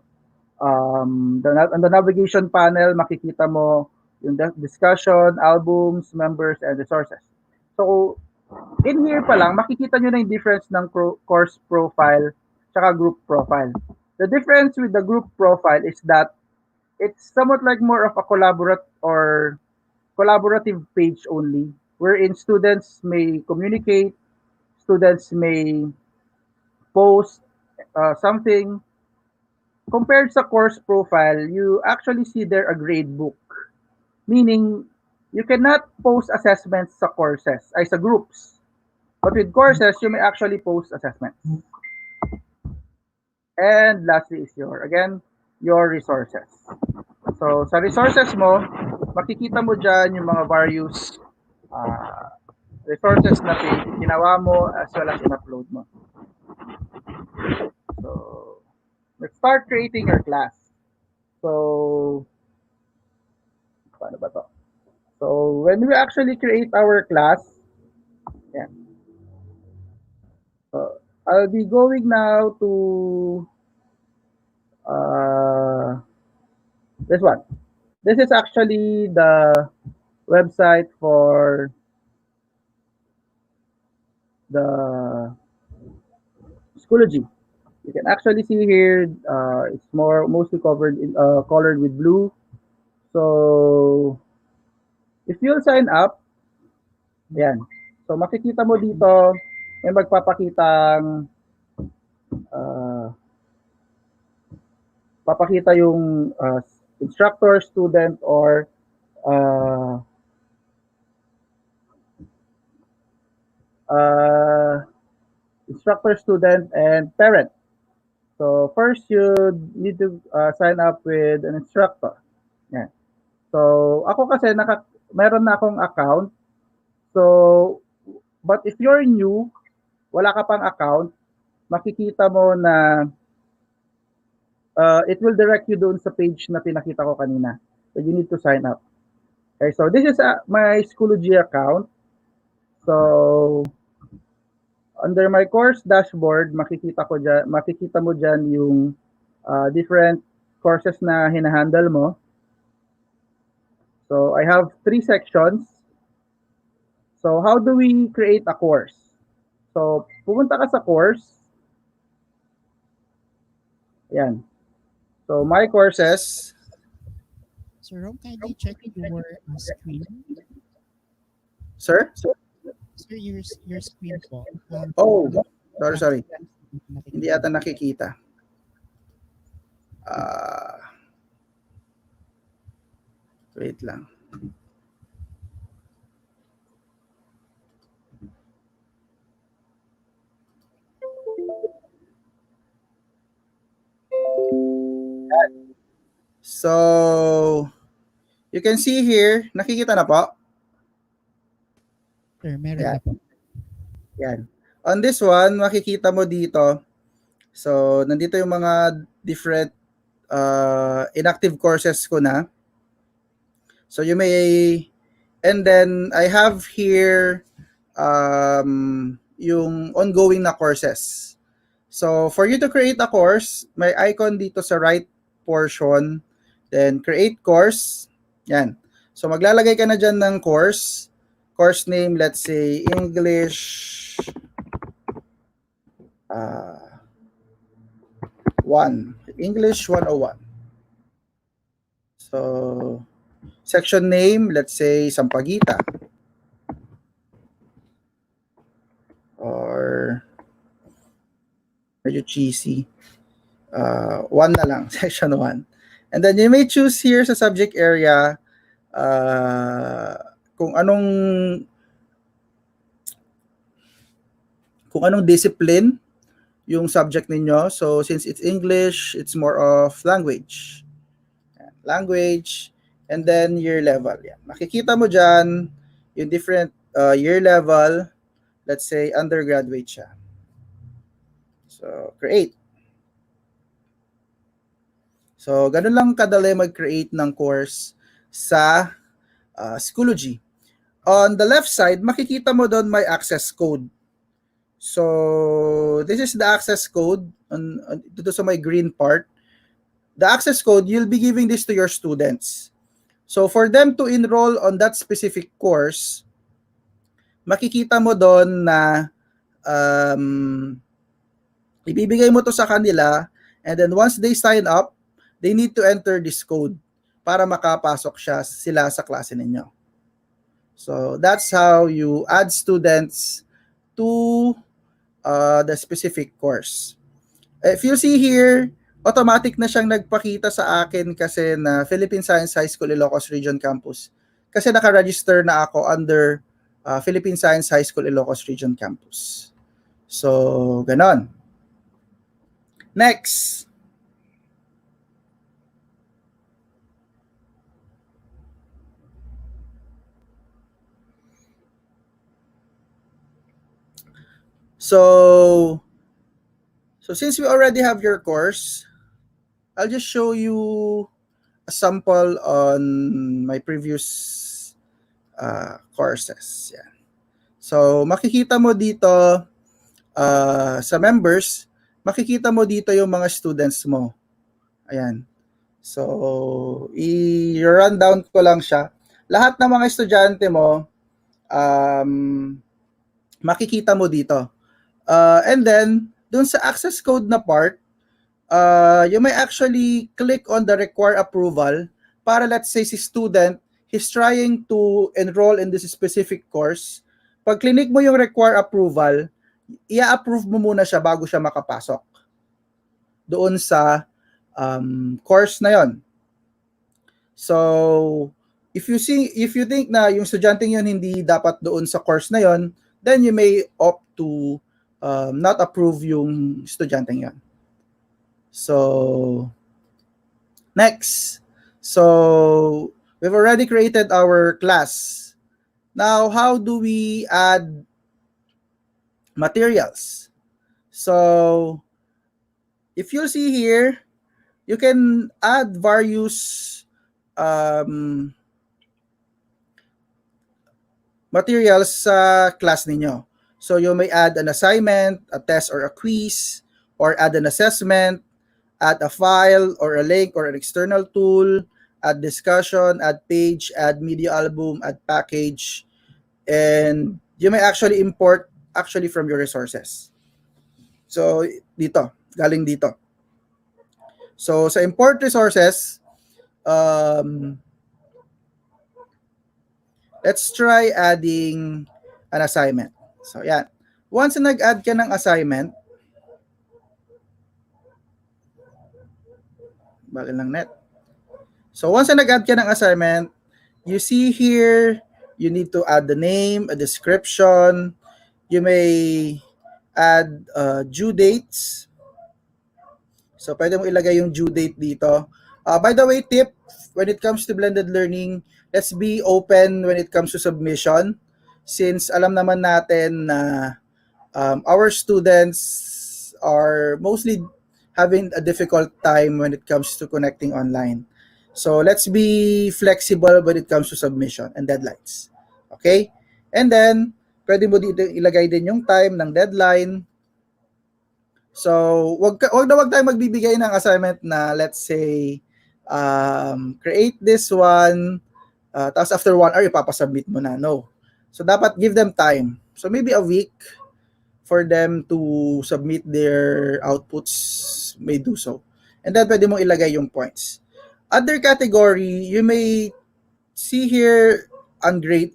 on the navigation panel, makikita mo yung discussion, albums, members, and resources. So, in here pa lang, makikita nyo na yung difference ng course profile tsaka group profile. The difference with the group profile is that it's somewhat like more of a collaborative page only, wherein students may communicate, students may post something. Compared sa course profile, you actually see there a grade book. Meaning, you cannot post assessments sa courses, ay sa groups. But with courses, you may actually post assessments. And lastly is your resources. So, sa resources mo, makikita mo dyan yung mga various resources na ginawa mo as well as in-upload mo. So, let's start creating your class. So, paano ba to? So, when we actually create our class, yeah. So, I'll be going now to this one. This is actually the website for the Schoology. You can actually see here, it's mostly colored with blue. So, if you'll sign up, yan. So, makikita mo dito, may magpapakitang papakita yung instructor, student, or uh, instructor, student, and parent. So first, you need to sign up with an instructor. Yan. So ako kasi meron na akong account. So, but if you're new, wala ka pang account, makikita mo na it will direct you doon sa page na pinakita ko kanina. So you need to sign up. Okay, so this is my Schoology account. So under my course dashboard, makikita mo diyan yung different courses na hinahandle mo. So I have 3 sections. So how do we create a course? So pumunta ka sa course. Ayan. So my courses. Sir Rom, kindly check your screen. Sir? Sir, your screen po. Oh, sorry. Hindi ata nakikita. Wait lang. So, you can see here, nakikita na po? Sir, meron na po. Yan. On this one, makikita mo dito. So, nandito yung mga different inactive courses ko na. So, you may, and then I have here yung ongoing na courses. So, for you to create a course, may icon dito sa right portion. Then, create course. Yan. So, maglalagay ka na dyan ng course. Course name, let's say, English 1. English 101. So, section name, let's say Sampaguita. Or medyo cheesy. 1 na lang, section 1. And then you may choose here sa subject area uh, kung anong kung anong discipline yung subject ninyo. So since it's English, it's more of language. Language and then year level. Yan. Makikita mo dyan yung different year level. Let's say undergraduate siya. So create. So ganun lang kadali mag-create ng course sa Schoology. On the left side, makikita mo doon may access code. So this is the access code dito sa my green part. The access code, you'll be giving this to your students. So for them to enroll on that specific course, makikita mo doon na ibibigay mo to sa kanila, and then once they sign up, they need to enter this code para makapasok sila sa klase ninyo. So that's how you add students to the specific course. If you see here, automatic na siyang nagpakita sa akin kasi na Philippine Science High School Ilocos Region Campus. Kasi naka-register na ako under Philippine Science High School Ilocos Region Campus. So, ganon. Next. So since we already have your course, I'll just show you a sample on my previous courses. Yeah. So makikita mo dito sa members, makikita mo dito yung mga students mo. Ayan. So i-run down ko lang siya. Lahat ng mga estudyante mo, makikita mo dito. And then, dun sa access code na part, you may actually click on the require approval para let's say si student, he's trying to enroll in this specific course. Pag click mo yung require approval, i-approve mo muna siya bago siya makapasok doon sa course na yon. So, if you think na yung estudyante yun hindi dapat doon sa course na yon, then you may opt to not approve yung estudyante yan. So, next. So, we've already created our class. Now, how do we add materials? So, if you see here, you can add various materials sa class ninyo. So you may add an assignment, a test or a quiz, or add an assessment, add a file or a link or an external tool, add discussion, add page, add media album, add package, and you may actually import actually from your resources. So dito, galing dito. So sa import resources, let's try adding an assignment. So, yan. Once na nag-add ka ng assignment, bakit lang net? So, once na nag-add ka ng assignment, you see here, you need to add the name, a description. You may add due dates. So, pwede mo ilagay yung due date dito. By the way, tip, when it comes to blended learning, let's be open when it comes to submission. Since alam naman natin na our students are mostly having a difficult time when it comes to connecting online. So let's be flexible when it comes to submission and deadlines. Okay? And then, pwede mo dito ilagay din yung time ng deadline. So, wag tayong magbibigay ng assignment na let's say create this one, tapos after 1 hour ipapasubmit mo na. No. So dapat give them time. So maybe a week for them to submit their outputs may do so. And then pwede mong ilagay yung points. Other category, you may see here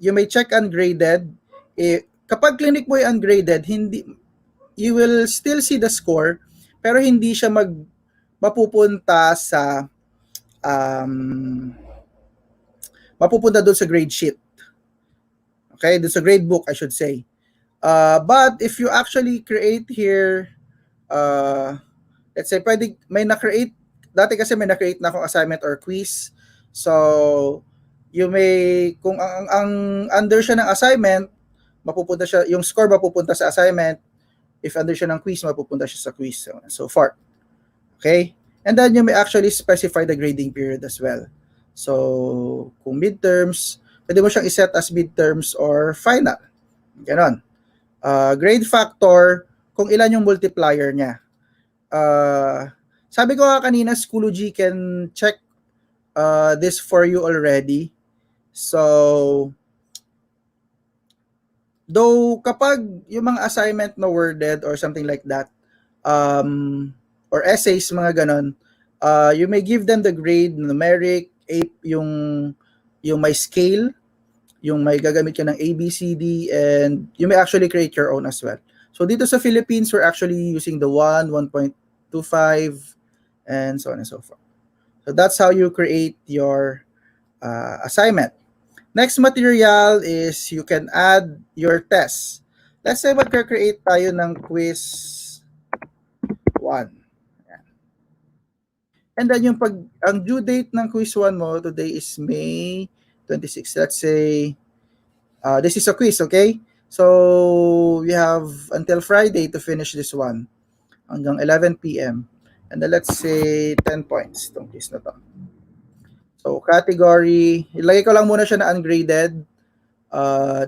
you may check ungraded. Kapag clinic mo yung ungraded, hindi you will still see the score pero hindi siya mapupunta sa um, mapupunta doon sa grade sheet. Okay, doon sa grade book I should say. But if you actually create here, let's say may na-create, dati kasi may na-create na akong assignment or quiz. So, kung ang under siya ng assignment, mapupunta siya, yung score mapupunta sa assignment. If under siya ng quiz, mapupunta siya sa quiz. So far. Okay? And then you may actually specify the grading period as well. So, kung midterms, pwede mo siyang iset as midterms or final. Ganon. Grade factor, kung ilan yung multiplier niya. Sabi ko kanina, Schoology can check this for you already. So, though kapag yung mga assignment na worded or something like that, or essays, mga ganon, you may give them the grade, numeric, yung may scale, yung may gagamit ka ng A, B, C, D, and you may actually create your own as well. So dito sa Philippines, we're actually using the 1, 1.25, and so on and so forth. So that's how you create your assignment. Next material is you can add your tests. Let's say magka-create tayo ng quiz 1. And then ang due date ng quiz 1 mo, today is May 26. Let's say, this is a quiz, okay? So, you have until Friday to finish this one. Hanggang 11 p.m. And then let's say 10 points itong quiz na to. So, category, ilagay ko lang muna siya na ungraded.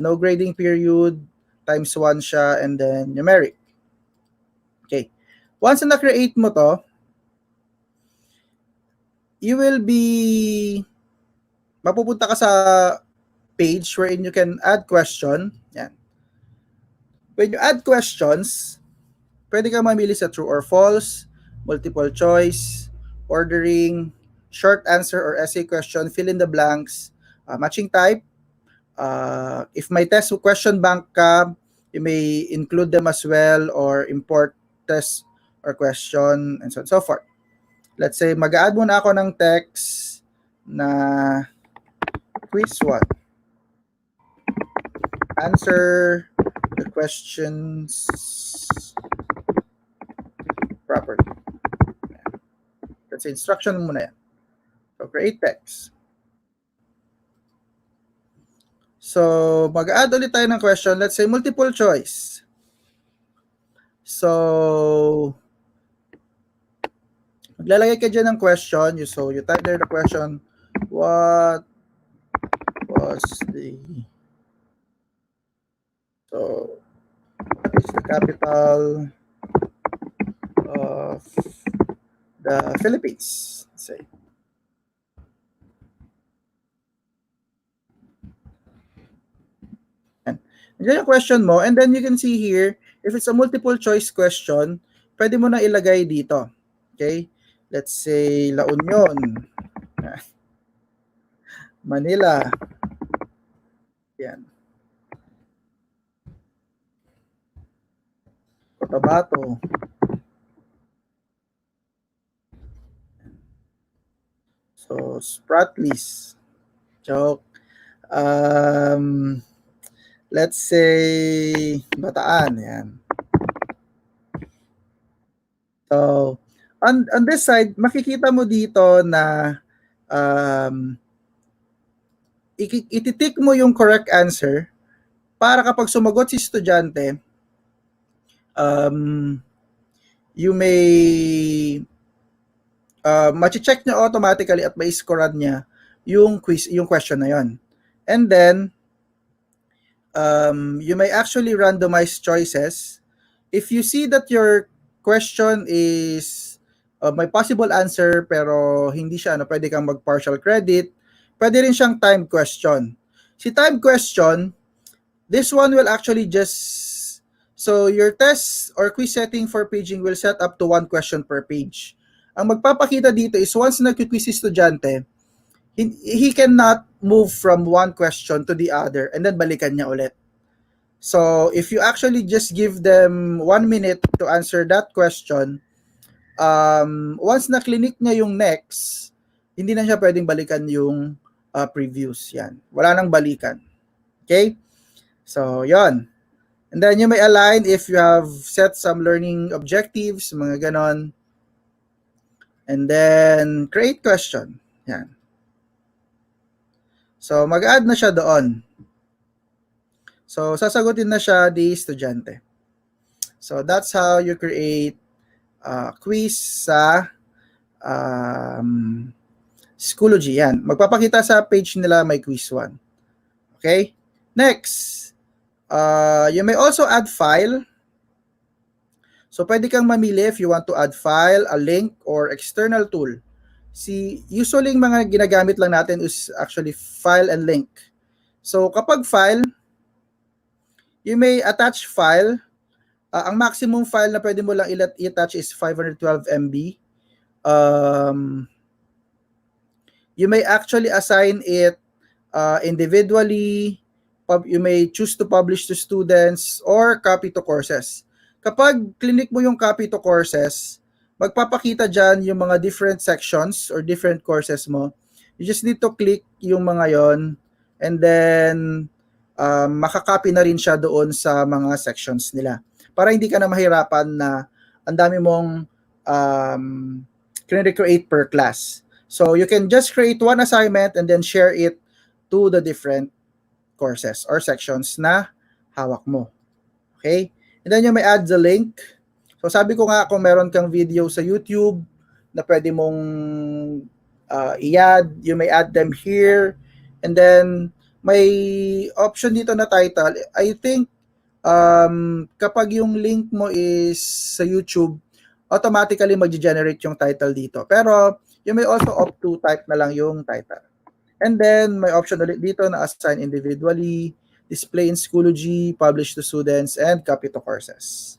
No grading period, times 1 siya, and then numeric. Okay. Once na na-create mo to, you will be mapupunta ka sa page wherein you can add question. Yan. When you add questions, pwede ka mamili sa true or false, multiple choice, ordering, short answer or essay question, fill in the blanks, matching type. If may test question bank ka, you may include them as well or import test or question and so on and so forth. Let's say mag-add muna ako ng text na quiz 1. Answer the questions properly. That's instruction muna yan. So, create text. So, mag-add ulit tayo ng question. Let's say multiple choice. So, maglalagay ka dyan ng question. So, you type there the question. What was the... So, what is the capital of the Philippines? Let's say. And then yung question mo, and then you can see here, if it's a multiple choice question, pwede mo na ilagay dito. Okay? Let's say La Union, Manila. Yan. Cotabato. So, Spratlys. Joke. Let's say Bataan. Yan. So, on this side, makikita mo dito na ititik mo yung correct answer para kapag sumagot si estudyante, you may ma-check niya automatically at may scorean niya yung quiz, yung question na yon. And then, you may actually randomize choices. If you see that your question is may possible answer pero hindi siya, pwede kang mag-partial credit, pwede rin siyang time question. Si time question, this one will actually just So your test or quiz setting for paging will set up to one question per page. Ang magpapakita dito is once nag-quiz si estudyante, he cannot move from one question to the other and then balikan niya ulit. So if you actually just give them 1 minute to answer that question, once na clinic niya yung next, hindi na siya pwedeng balikan yung previous. Yan. Wala nang balikan. Okay? So, yon. And then you may align if you have set some learning objectives, mga ganon. And then create question. Yan. So, mag-add na siya doon. So, sasagutin na siya di estudyante. So, that's how you create quiz sa Schoology. Yan. Magpapakita sa page nila may quiz 1. Okay? Next, you may also add file. So, pwede kang mamili if you want to add file, a link, or external tool. Usually, mga ginagamit lang natin is actually file and link. So, kapag file, you may attach file. Ang maximum file na pwede mo lang i-attach is 512 MB. You may actually assign it individually. You may choose to publish to students or copy to courses. Kapag clinic mo yung copy to courses, magpapakita dyan yung mga different sections or different courses mo. You just need to click yung mga yon and then makakopy na rin siya doon sa mga sections nila. Para hindi ka na mahirapan na ang dami mong create per class. So you can just create one assignment and then share it to the different courses or sections na hawak mo. Okay? And then you may add the link. So sabi ko nga kung meron kang video sa YouTube na pwede mong i-add, you may add them here. And then may option dito na title. I think kapag yung link mo is sa YouTube, automatically mag-generate yung title dito. Pero you may also opt to type na lang yung title. And then may option ulit dito na assign individually, display in Schoology, publish to students, and copy to courses.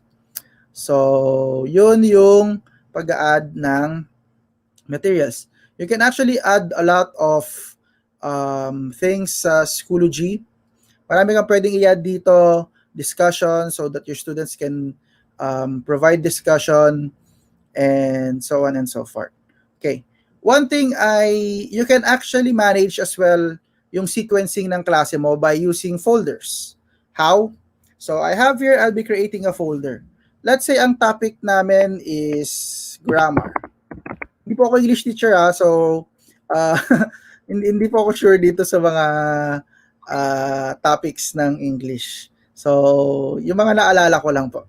So, yun yung pag-add ng materials. You can actually add a lot of things sa Schoology. Marami kang pwedeng i-add dito, discussion, so that your students can provide discussion, and so on and so forth. Okay. One thing you can actually manage as well yung sequencing ng klase mo by using folders. How? So I have here, I'll be creating a folder. Let's say ang topic namin is grammar. Hindi po ako English teacher so hindi po ako sure dito sa mga topics ng English. So yung mga naalala ko lang po.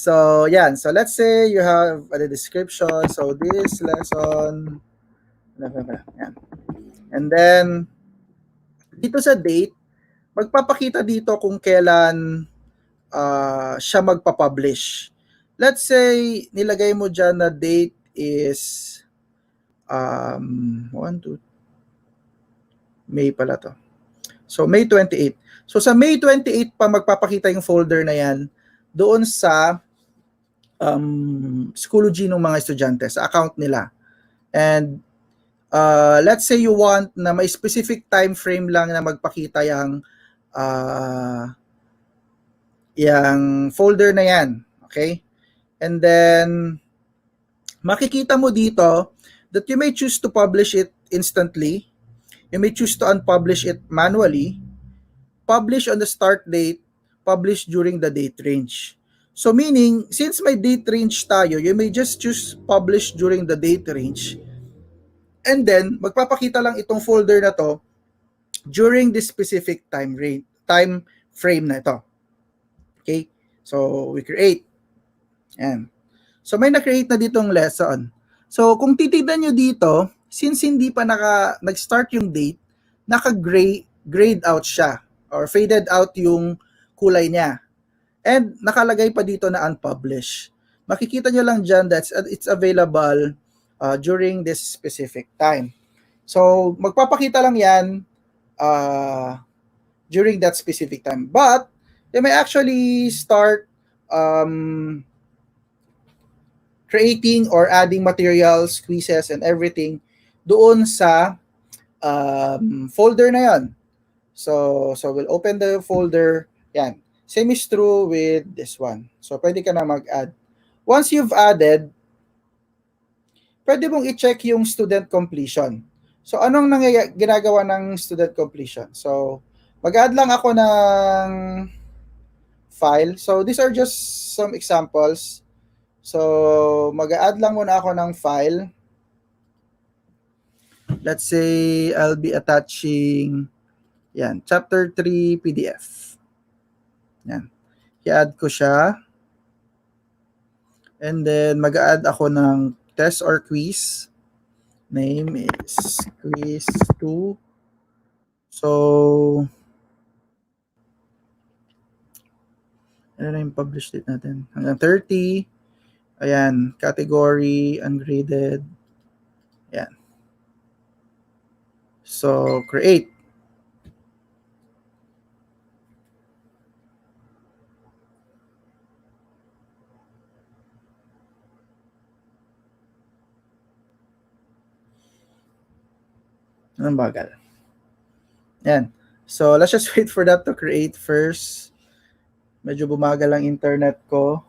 So, yan. So, let's say you have a description. So, this lesson, yan. And then, dito sa date, magpapakita dito kung kailan siya magpapublish. Let's say, nilagay mo dyan na date is 1, 2, May pala to. So, May 28. So, sa May 28 pa magpapakita yung folder na yan doon sa Schoology ng mga estudyante, sa account nila. And let's say you want na may specific time frame lang na magpakita yung folder na yan. Okay? And then, makikita mo dito that you may choose to publish it instantly. You may choose to unpublish it manually. Publish on the start date, publish during the date range. So meaning, since may date range tayo, you may just choose publish during the date range. And then, magpapakita lang itong folder na to during this specific time frame na ito. Okay? So, we create. Ayan. So, may na-create na ditong lesson. So, kung titignan nyo dito, since hindi pa nag-start yung date, naka-grayed out siya or faded out yung kulay niya. And nakalagay pa dito na unpublished. Makikita nyo lang dyan that it's available during this specific time. So, magpapakita lang yan during that specific time. But, they may actually start um, creating or adding materials, quizzes, and everything doon sa folder na yon. So we'll open the folder. Yan. Same is true with this one. So pwede ka na mag-add. Once you've added, pwede mong i-check yung student completion. So anong ginagawa ng student completion? So mag-add lang ako ng file. So these are just some examples. So mag-add lang muna ako ng file. Let's say I'll be attaching yan, chapter 3 PDF. Yan. I-add ko siya. And then mag-add ako ng test or quiz. Name is quiz 2. So ano na yung publish date natin? Hanggang 30. Ayan, category, ungraded. Ayan. So, create. Anong bagal? Ayan. So, let's just wait for that to create first. Medyo bumagal ang internet ko.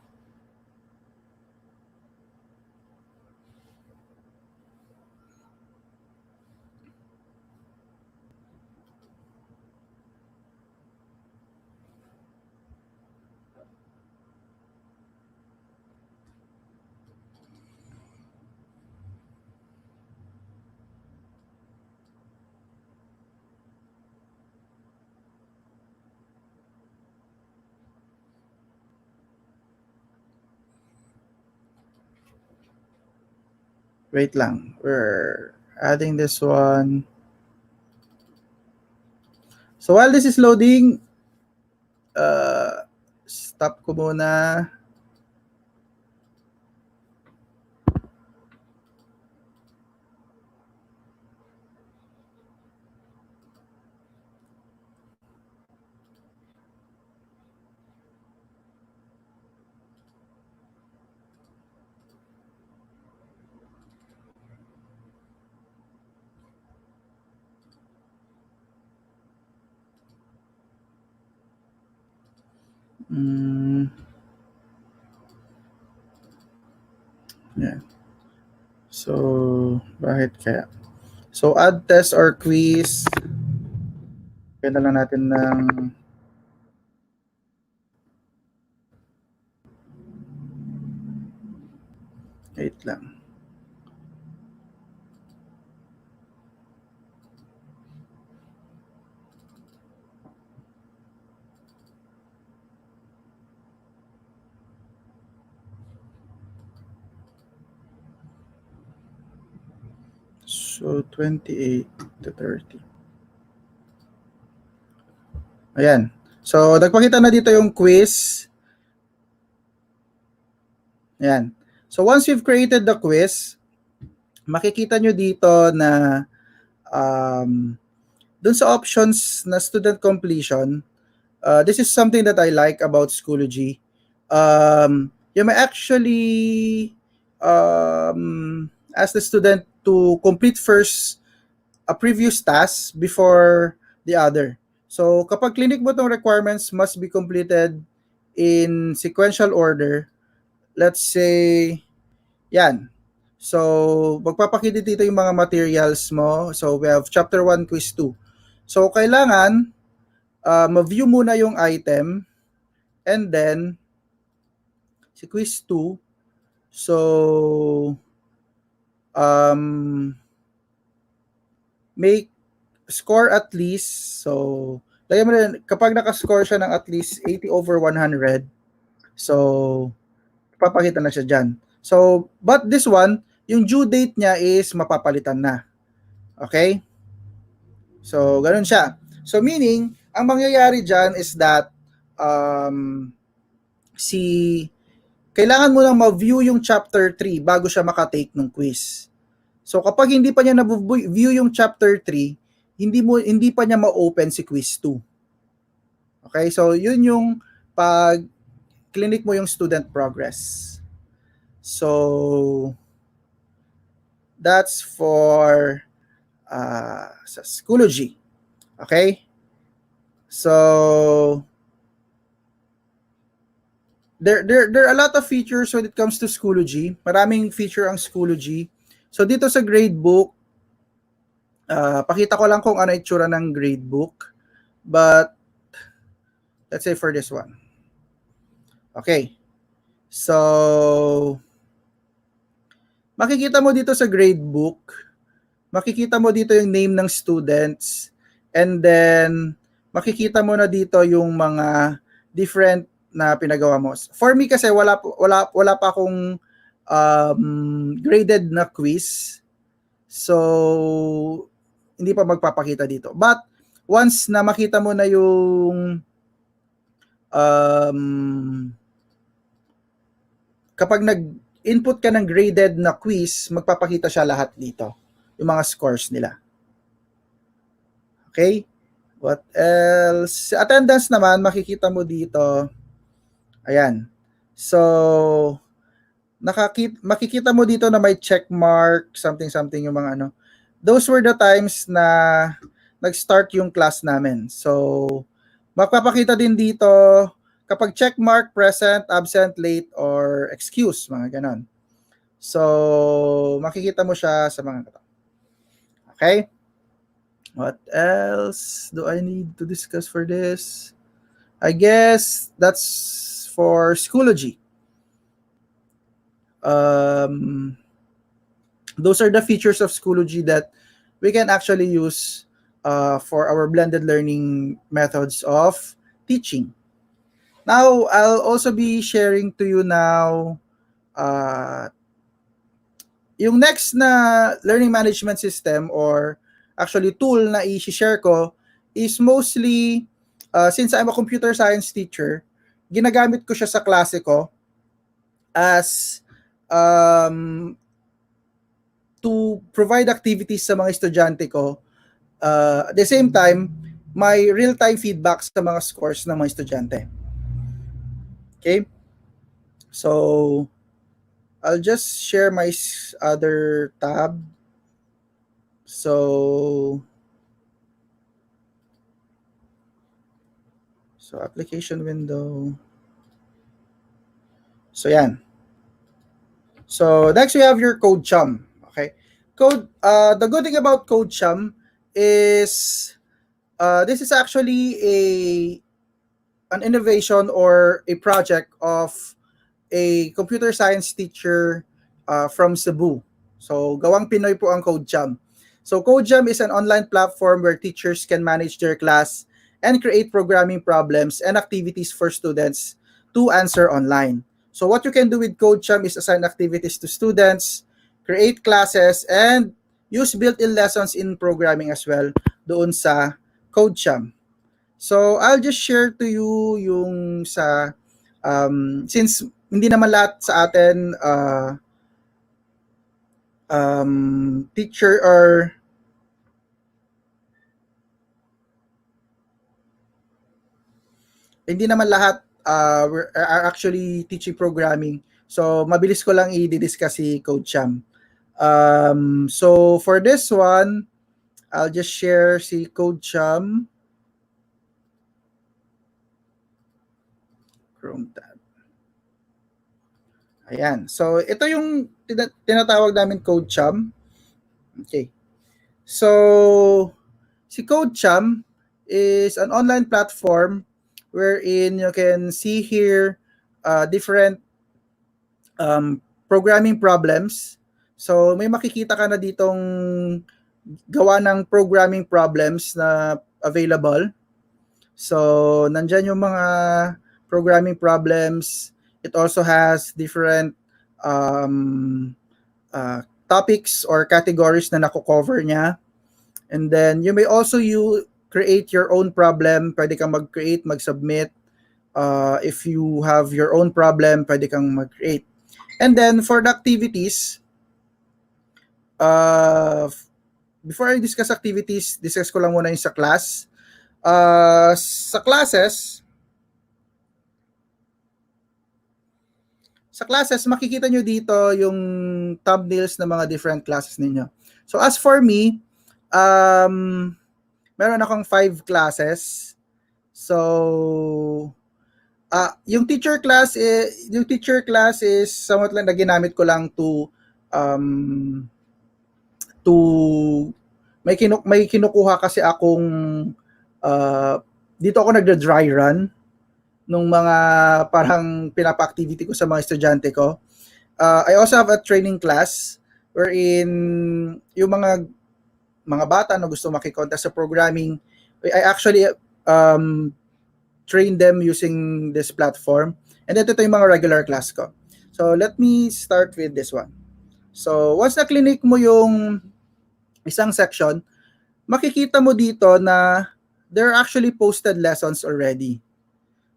Wait lang. We're adding this one. So while this is loading, stop ko muna. Yeah. So, bakit kaya? So, add test or quiz. Kaya na lang natin ng wait lang. So, 28 to 30. Ayan. So, nagpakita na dito yung quiz. Ayan. So, once you've created the quiz, makikita nyo dito na dun sa options na student completion, this is something that I like about Schoology. You may actually ask the student to complete first a previous task before the other. So kapag clinic mo itong requirements must be completed in sequential order, let's say, yan. So magpapakita dito yung mga materials mo. So we have chapter 1, quiz 2. So kailangan ma-view muna yung item and then si quiz 2. So make score at least. So lagyan mo rin, kapag nakascore siya ng at least 80 over 100, so papakita na siya dyan. So, but this one, yung due date niya is mapapalitan na. Okay? So, ganun siya. So, meaning, ang mangyayari dyan is that kailangan mo lang ma-view yung chapter 3 bago siya makatake ng quiz. So, kapag hindi pa niya na-view yung chapter 3, hindi pa niya ma-open si quiz 2. Okay? So, yun yung pag clinic mo yung student progress. So, that's for sa Schoology. Okay? So, there are a lot of features when it comes to Schoology. Maraming feature ang Schoology. So, dito sa gradebook, pakita ko lang kung ano itsura ng gradebook. But, let's say for this one. Okay. So, makikita mo dito sa gradebook, makikita mo dito yung name ng students, and then makikita mo na dito yung mga different na pinagawa mo. For me kasi wala pa akong graded na quiz. So hindi pa magpapakita dito. But once na makita mo na yung kapag nag-input ka ng graded na quiz, magpapakita siya lahat dito, yung mga scores nila. Okay? What else? Sa attendance naman, makikita mo dito. Ayan. So, makikita mo dito na may check mark, something yung mga ano. Those were the times na nag-start yung class namin. So, magpapakita din dito kapag check mark, present, absent, late, or excuse, mga ganon. So, makikita mo siya sa mga ito. Okay? What else do I need to discuss for this? I guess that's for Schoology. Those are the features of Schoology that we can actually use for our blended learning methods of teaching. Now, I'll also be sharing to you now yung next na learning management system or actually tool na i-share ko is mostly, since I'm a computer science teacher, ginagamit ko siya sa klase ko as to provide activities sa mga estudyante ko. At the same time, may real-time feedback sa mga scores ng mga estudyante. Okay? So, I'll just share my other tab. So application window. So yan. So next we have your Codechum. Okay. The good thing about Codechum is this is actually an innovation or a project of a computer science teacher from Cebu. So gawang Pinoy po ang Codechum. So Codechum is an online platform where teachers can manage their class and create programming problems and activities for students to answer online. So what you can do with Codechum is assign activities to students, create classes, and use built-in lessons in programming as well doon sa Codechum. So I'll just share to you yung sa since hindi naman lahat sa atin teacher or hindi naman lahat are actually teaching programming. So, mabilis ko lang i-discuss si Codechum. So, for this one, I'll just share si Codechum. Chrome tab. Ayan. So, ito yung tinatawag namin Codechum. Okay. So, si Codechum is an online platform wherein you can see here different programming problems. So may makikita ka na ditong gawa ng programming problems na available. So nandyan yung mga programming problems. It also has different topics or categories na nako-cover niya. And then you may also create your own problem. Pwede kang mag-create, mag-submit. If you have your own problem, pwede kang mag-create. And then for the activities, before I discuss activities, discuss ko lang muna yung sa class. Sa classes, sa classes, makikita nyo dito yung thumbnails ng mga different classes ninyo. So as for me, meron akong 5 classes. So yung teacher class is somewhat lang na ginamit ko lang um, to may kinukuha kasi akong dito ako nagda-dry run nung mga parang pinapa-activity ko sa mga estudyante ko. I also have a training class wherein yung mga bata na gusto makikontak sa programming, I actually train them using this platform. And ito yung mga regular class ko. So let me start with this one. So once na clinic mo yung isang section, makikita mo dito na there are actually posted lessons already.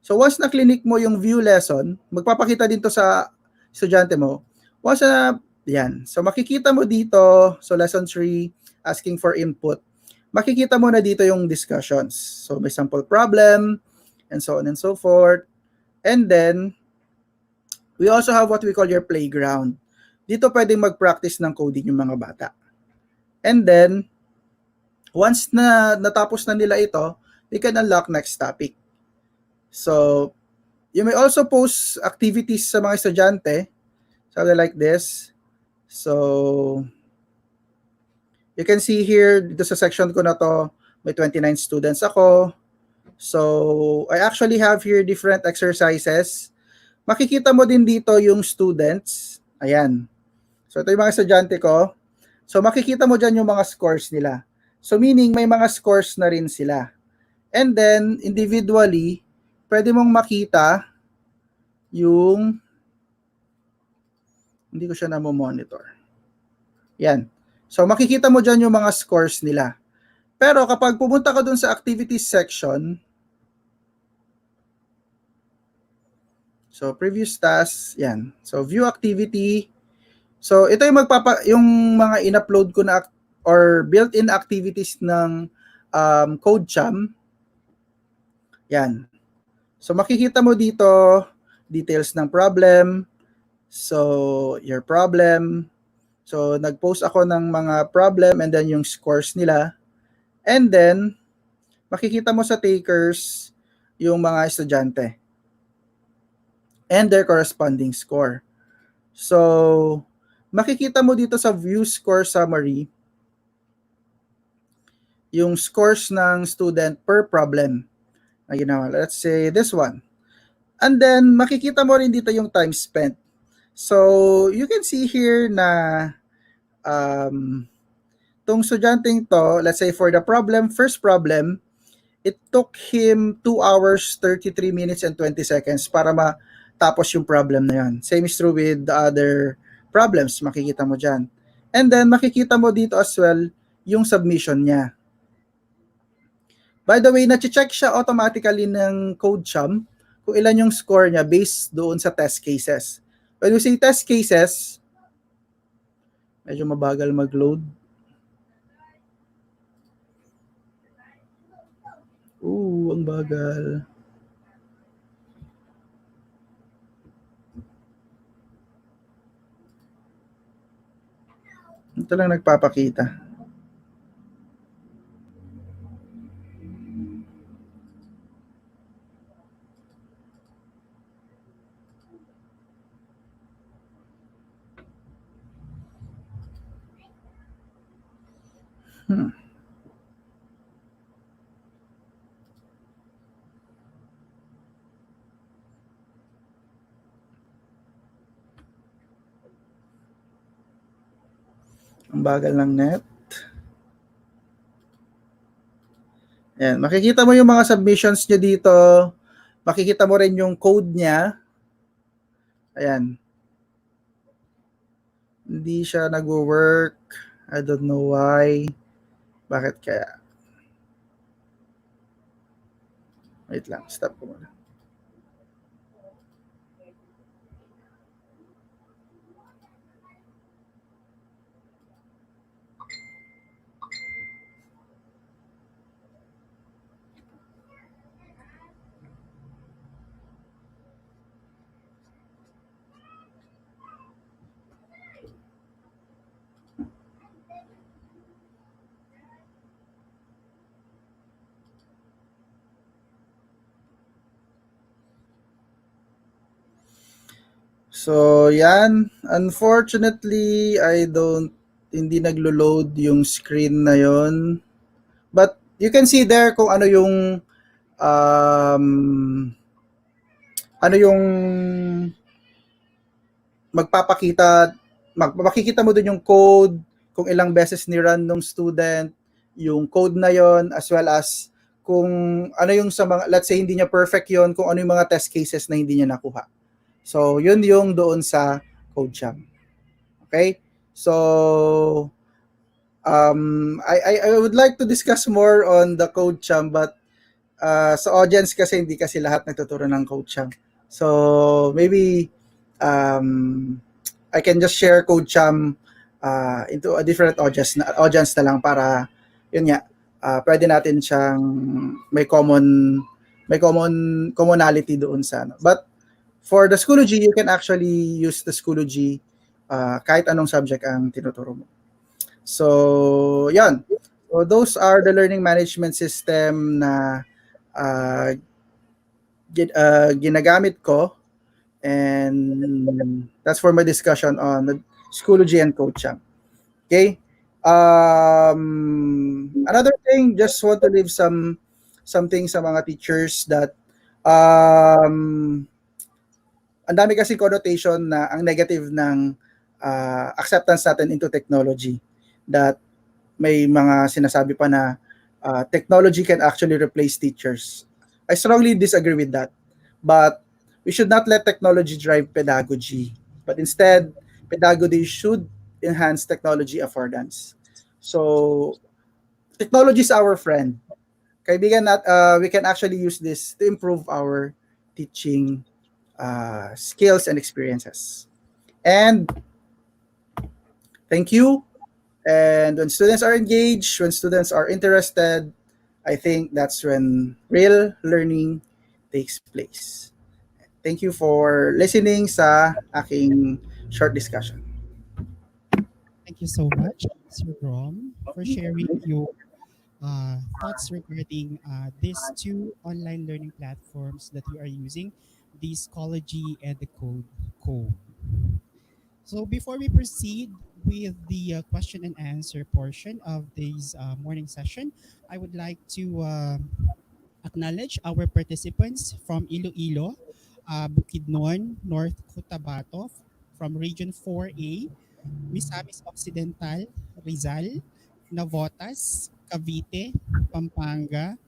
So once na clinic mo yung view lesson, magpapakita din to sa estudyante mo. Once na, yan. So makikita mo dito, so lesson 3, asking for input. Makikita mo na dito yung discussions. So may sample problem, and so on and so forth. And then, we also have what we call your playground. Dito pwedeng mag-practice ng coding yung mga bata. And then, once na natapos na nila ito, they can unlock next topic. So, you may also post activities sa mga estudyante, something like this. So, you can see here, dito sa section ko na to, may 29 students ako. So, I actually have here different exercises. Makikita mo din dito yung students. Ayan. So, ito yung mga estudyante ko. So, makikita mo dyan yung mga scores nila. So, meaning may mga scores na rin sila. And then, individually, pwede mong makita yung, hindi ko siya na-monitor. Yan. So, makikita mo dyan yung mga scores nila. Pero kapag pumunta ka dun sa activities section, so previous tasks, yan. So, view activity. So, ito yung yung mga in-upload ko na or built-in activities ng Codechum. Yan. So, makikita mo dito, details ng problem. So, your problem. So, nag-post ako ng mga problem and then yung scores nila. And then, makikita mo sa takers yung mga estudyante and their corresponding score. So, makikita mo dito sa view score summary yung scores ng student per problem na ginawa. Let's say this one. And then, makikita mo rin dito yung time spent. So, you can see here na tong estudyanteng to, let's say for the problem, first problem, it took him 2 hours, 33 minutes, and 20 seconds para matapos yung problem na yan. Same is true with the other problems, makikita mo dyan. And then, makikita mo dito as well yung submission niya. By the way, na-check siya automatically ng Codechum kung ilan yung score niya based doon sa test cases. When we say test cases, medyo mabagal mag-load. Ang bagal. Ito lang nagpapakita. Ang bagal ng net. Ayan, makikita mo yung mga submissions niya dito. Makikita mo rin yung code niya. Ayan. Hindi siya nag-work. I don't know why. Bakit kaya? Wait lang, stop ko muna. So, yan. Unfortunately, hindi naglo-load yung screen na yon. But, you can see there kung um, ano yung magpapakita, makikita mo dun yung code, kung ilang beses ni-run nung student, yung code na yon, as well as kung ano yung sa mga, let's say hindi niya perfect yon, kung ano yung mga test cases na hindi niya nakuha. So, yun yung doon sa CodeChamp. Okay? So, I would like to discuss more on the CodeChamp, but sa audience kasi hindi kasi lahat nagtuturo ng CodeChamp. So, maybe um, I can just share CodeChamp into a different audience na lang para yun nga, pwede natin siyang may common commonality doon sa ano. But for the Schoology, you can actually use the Schoology kahit anong subject ang tinuturo mo. So, yan. So, those are the learning management system na uh, ginagamit ko, and that's for my discussion on the Schoology and Codechum. Okay? Another thing, just want to leave something sa mga teachers that um, ang dami kasi connotation na ang negative ng acceptance natin into technology, that may mga sinasabi pa na technology can actually replace teachers. I strongly disagree with that. But we should not let technology drive pedagogy. But instead, pedagogy should enhance technology affordance. So, technology is our friend. Kaibigan, we can actually use this to improve our teaching skills and experiences. And thank you. And when students are engaged, when students are interested, I think that's when real learning takes place. Thank you for listening sa aking short discussion. Thank you so much, Sir Rom, for sharing your thoughts regarding these two online learning platforms that you are using, the Schoology and the Code. So before we proceed with the question and answer portion of this morning session, I would like to acknowledge our participants from Iloilo, Bukidnon, North Cotabato, from Region 4A, Misamis Occidental, Rizal, Navotas, Cavite, Pampanga,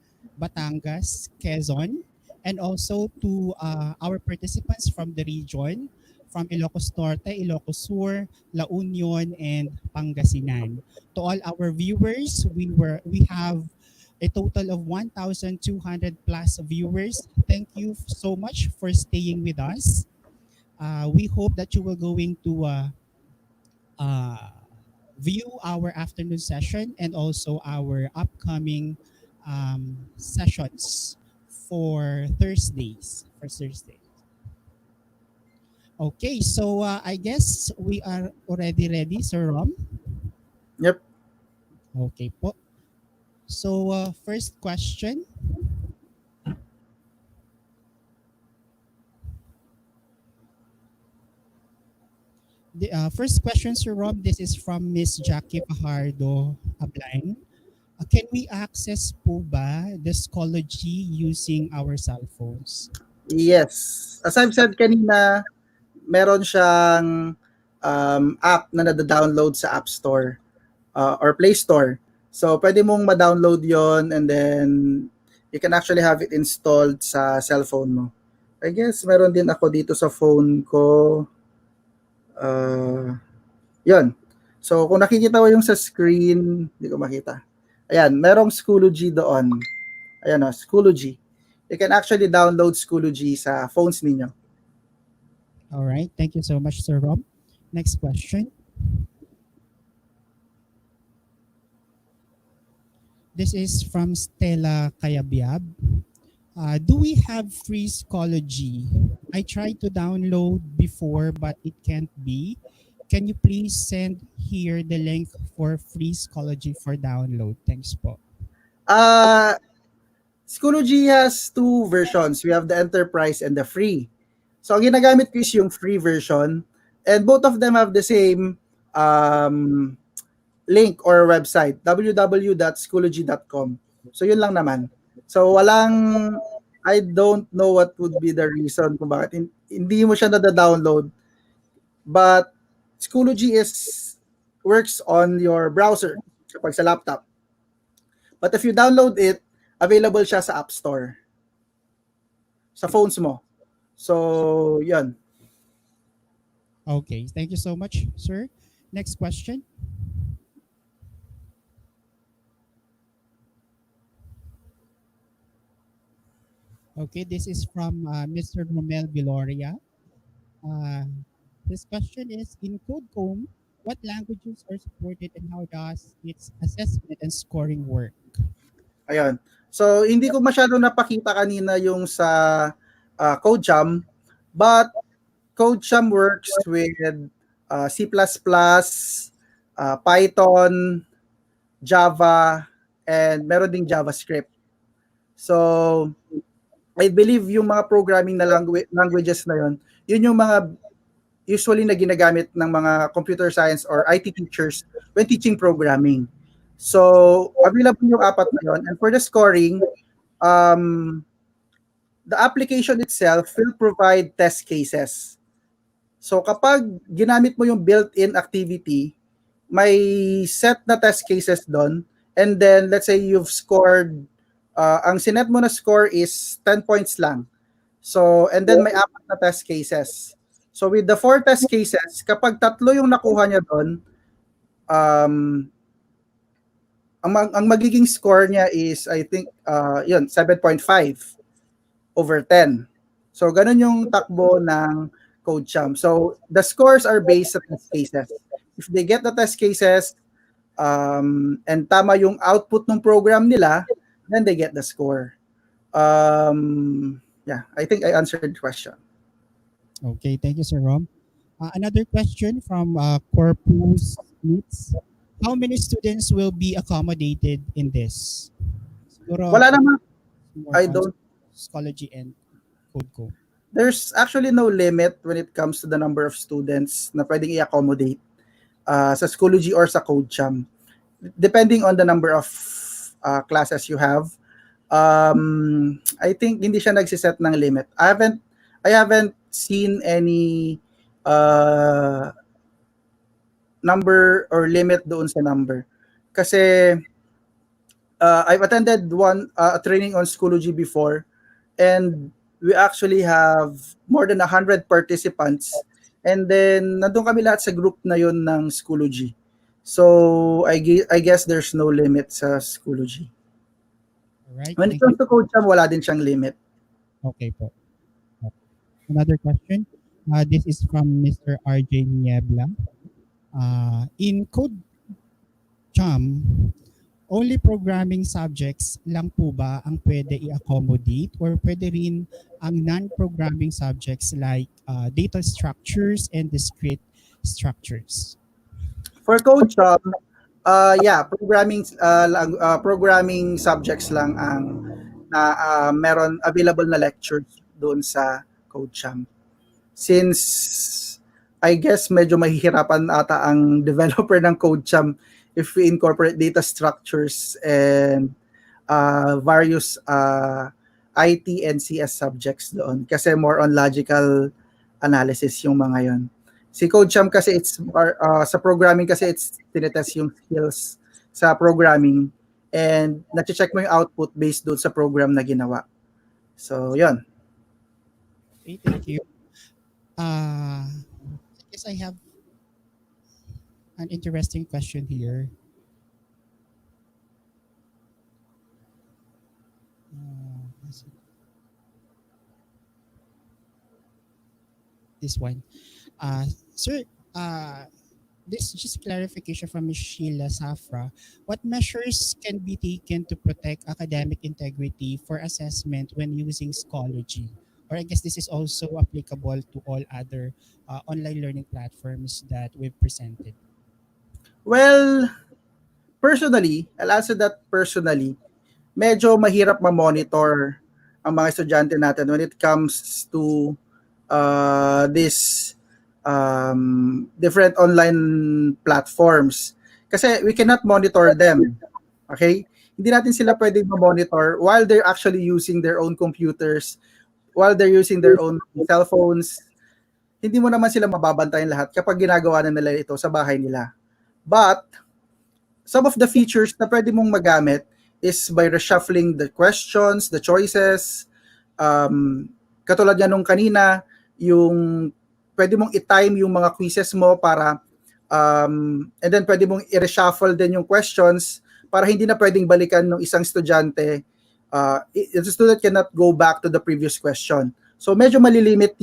Batangas, Quezon, and also to our participants from the region, from Ilocos Norte, Ilocos Sur, La Union, and Pangasinan. To all our viewers, we have a total of 1,200 plus viewers. Thank you so much for staying with us. We hope that you will going to uh, view our afternoon session and also our upcoming sessions for Thursdays. For Thursday. Okay, so I guess we are already ready, Sir Rom. Yep. Okay po. So first question. The first question, Sir Rom, this is from Miss Jackie Fajardo Ablain. Can we access po ba the Schoology using our cell phones? Yes. As I've said kanina, meron siyang app na nada-download sa App Store or Play Store. So, pwede mong ma-download yon, and then you can actually have it installed sa cellphone mo. I guess meron din ako dito sa phone ko. Yun. So, kung nakikita mo yung sa screen, hindi ko makita. Ayan, merong Schoology doon. Ayan o, Schoology. You can actually download Schoology sa phones ninyo. All right. Thank you so much, Sir Rob. Next question. This is from Stella Kayabyab. Do we have free Schoology? I tried to download before, but it can't be. Can you please send here the link for free Schoology for download? Thanks po. Uh, Schoology has two versions. We have the enterprise and the free. So, ang ginagamit ko is yung free version. And both of them have the same um, link or website, www.schoology.com. So, yun lang naman. So, I don't know what would be the reason kung bakit hindi mo siya nada-download. But, Schoology works on your browser kapag sa laptop. But if you download it, available siya sa App Store. Sa phones mo. So, yun. Okay, thank you so much, sir. Next question. Okay, this is from Mr. Romel Viloria. Uh, this question is, in Codecom, what languages are supported and how does its assessment and scoring work? Ayun. So, hindi ko masyadong napakita kanina yung sa Codechum, but Codechum works with C++, Python, Java, and meron ding JavaScript. So, I believe yung mga programming na languages na yun yung mga usually na ginagamit ng mga computer science or IT teachers when teaching programming. So, available yung apat na yun. And for the scoring, um, the application itself will provide test cases. So, kapag ginamit mo yung built-in activity, may set na test cases doon. And then, let's say you've scored, ang sinet mo na score is 10 points lang. So, and then may apat na test cases. So, with the 4 test cases, kapag tatlo yung nakuha niya doon, um, ang magiging score niya is, I think, 7.5 over 10. So, ganun yung takbo ng Codechum. So, the scores are based sa test cases. If they get the test cases, and tama yung output ng program nila, then they get the score. Yeah, I think I answered the question. Okay, thank you, Sir Rom. Another question from Corpus Meets. How many students will be accommodated in this? Siguro, Wala naman, more I on don't, Schoology and Codecom. there's actually no limit when it comes to the number of students na pwedeng i-accommodate sa Schoology or sa Codechum. Depending on the number of classes you have, I think hindi siya nagsiset ng limit. I haven't seen any number or limit doon sa number. Kasi I've attended a training on Schoology before, and we actually have more than 100 participants, and then nandun kami lahat sa group na yon ng Schoology. So I guess there's no limit sa Schoology. All right, When it thank comes you. to Codechum, wala din siyang limit. Okay po. Another question. This is from Mr. RJ Niebla. In Codechum, only programming subjects lang po ba ang pwede i-accommodate or pwede rin ang non-programming subjects like data structures and discrete structures? For Codechum, programming subjects lang ang na meron available na lectures doon sa Codechum. Since I guess medyo mahihirapan ata ang developer ng Codechum if we incorporate data structures and various IT and CS subjects doon kasi more on logical analysis yung mga yon. Si Codechum kasi sa programming kasi it's tinetest yung skills sa programming and na-check mo yung output based doon sa program na ginawa. So, yon. Okay, thank you. I guess I have an interesting question here. This one. Sir, this is just clarification from Ms. Sheila Safra. What measures can be taken to protect academic integrity for assessment when using Schoology? Or I guess this is also applicable to all other online learning platforms that we've presented. Well, personally, I'll answer that personally. Medyo mahirap ma-monitor ang mga estudyante natin when it comes to this different online platforms. Kasi we cannot monitor them. Okay? Hindi natin sila pwedeng ma-monitor while they're actually using their own computers, while they're using their own cell phones. Hindi mo naman sila mababantayan lahat kapag ginagawa na nila ito sa bahay nila. But some of the features na pwede mong magamit is by reshuffling the questions, the choices. Katulad yan nung kanina, yung pwede mong i-time yung mga quizzes mo para and then pwede mong i-reshuffle din yung questions para hindi na pwedeng balikan ng isang estudyante. The student cannot go back to the previous question. So medyo malilimit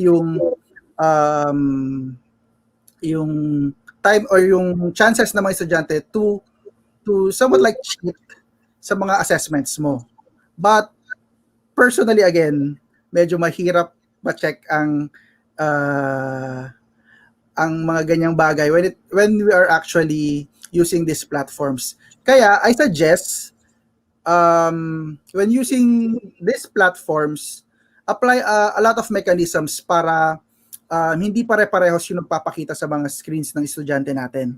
um, yung time or yung chances ng mga estudyante to somewhat like cheat sa mga assessments mo. But personally again, medyo mahirap ma-check ang mga ganyang bagay when we are actually using these platforms. Kaya I suggest when using these platforms, apply a lot of mechanisms para hindi pare-parehos yung nagpapakita sa mga screens ng estudyante natin.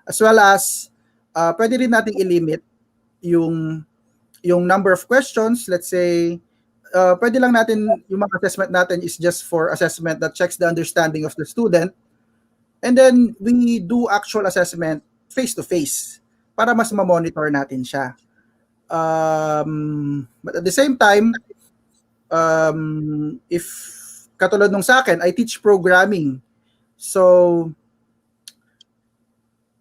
As well as pwede rin nating i-limit yung number of questions. Let's say pwede lang natin yung mga assessment natin is just for assessment that checks the understanding of the student, and then we do actual assessment face to face para mas ma-monitor natin siya. But at the same time, if katulad nung sa akin, I teach programming. So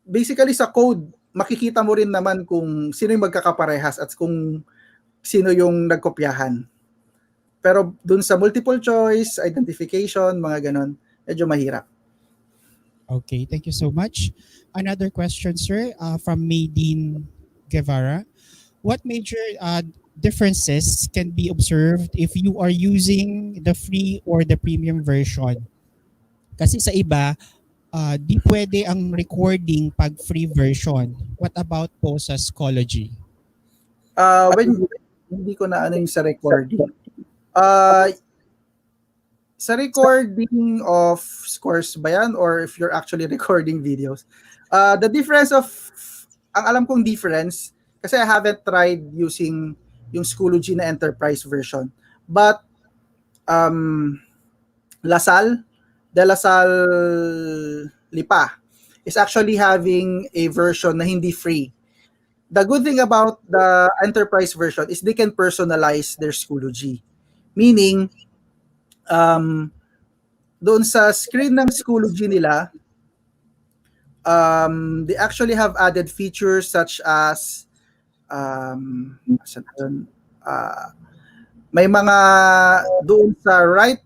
basically sa code, makikita mo rin naman kung sino yung magkakaparehas at kung sino yung nagkopyahan. Pero dun sa multiple choice, identification, mga ganon, medyo mahirap. Okay, thank you so much. Another question, sir, from Maydeen Guevara. What major differences can be observed if you are using the free or the premium version? Kasi sa iba, di pwede ang recording pag free version. What about po sa Schoology? When hindi ko na ano yung sa recording. Sa recording of scores ba yan or if you're actually recording videos? The difference of, ang alam kong difference, kasi I haven't tried using yung Schoology na enterprise version. But Lasal, De La Salle Lipa is actually having a version na hindi free. The good thing about the enterprise version is they can personalize their Schoology. Meaning, doon sa screen ng Schoology nila, they actually have added features such as may mga doon sa right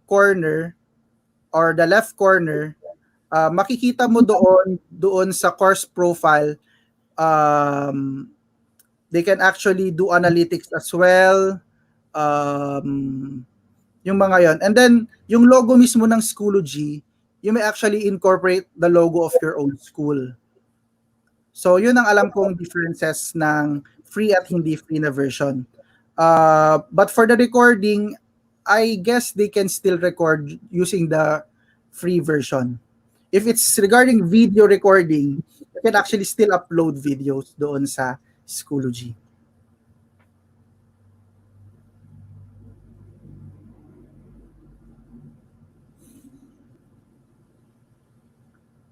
corner or the left corner, makikita mo doon sa course profile, they can actually do analytics as well. Yung mga yon. And then, yung logo mismo ng Schoology, you may actually incorporate the logo of your own school. So, yun ang alam kong differences ng free at hindi free na version. But for the recording, I guess they can still record using the free version. If it's regarding video recording, you can actually still upload videos doon sa Schoology.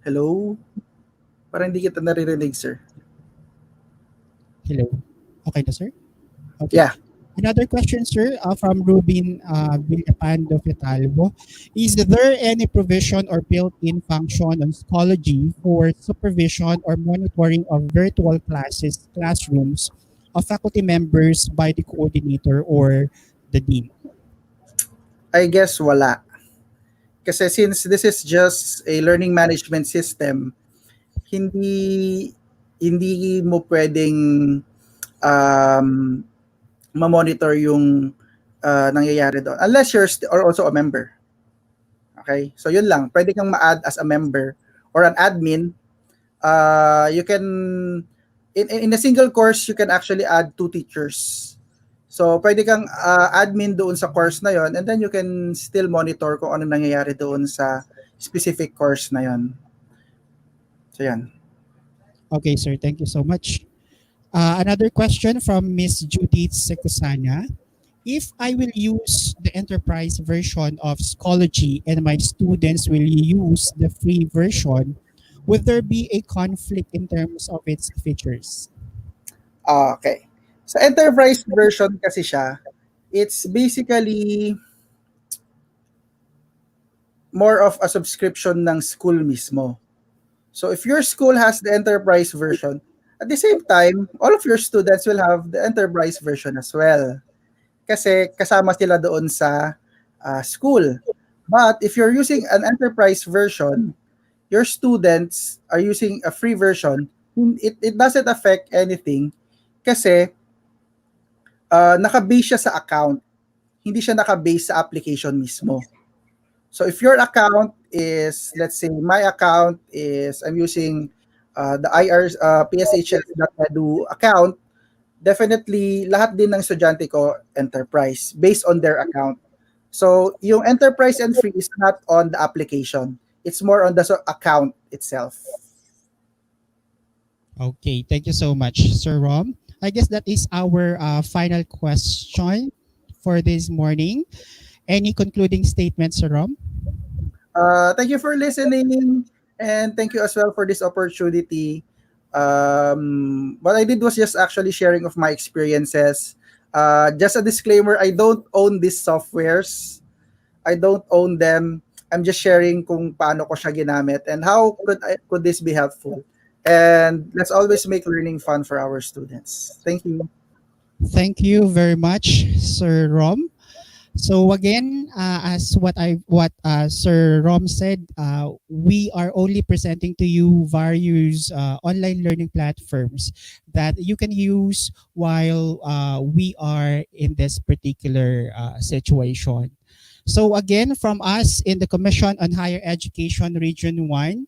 Hello? Parang hindi kita naririnig, sir. Hello? Okay na, sir? Okay. Yeah. Another question, sir, from Rubin Villapando Fetalvo. Is there any provision or built-in function on Schoology for supervision or monitoring of virtual classrooms of faculty members by the coordinator or the dean? I guess wala. Kasi since this is just a learning management system, hindi mo pwedeng ma-monitor yung nangyayari doon unless you're or also a member. Okay? So yun lang, pwede kang ma-add as a member or an admin. You can in a single course you can actually add 2 teachers. So, pwede kang admin doon sa course na yon, and then you can still monitor kung ano nangyayari doon sa specific course na yon. So, yan. Okay, sir. Thank you so much. Another question from Miss Judith Secusana. If I will use the enterprise version of Schoology and my students will use the free version, would there be a conflict in terms of its features? Okay. Sa enterprise version kasi siya, it's basically more of a subscription ng school mismo. So if your school has the enterprise version, at the same time, all of your students will have the enterprise version as well. Kasi kasama sila doon sa school. But if you're using an enterprise version, your students are using a free version, it doesn't affect anything kasi naka-base siya sa account. Hindi siya naka-base sa application mismo. So if your account is, let's say, my account is, I'm using the IR PSHS.edu account, definitely lahat din ng estudyante ko enterprise based on their account. So yung enterprise and free is not on the application. It's more on the account itself. Okay, thank you so much, Sir Rom. I guess that is our final question for this morning. Any concluding statements, Sir Rom? Thank you for listening, and thank you as well for this opportunity. What I did was just actually sharing of my experiences. Just a disclaimer, I don't own these softwares. I don't own them. I'm just sharing kung paano ko siya ginamit and how could this be helpful. And let's always make learning fun for our students. Thank you. Thank you very much, Sir Rom. So again, as what Sir Rom said, we are only presenting to you various online learning platforms that you can use while we are in this particular situation. So again, from us in the Commission on Higher Education Region 1,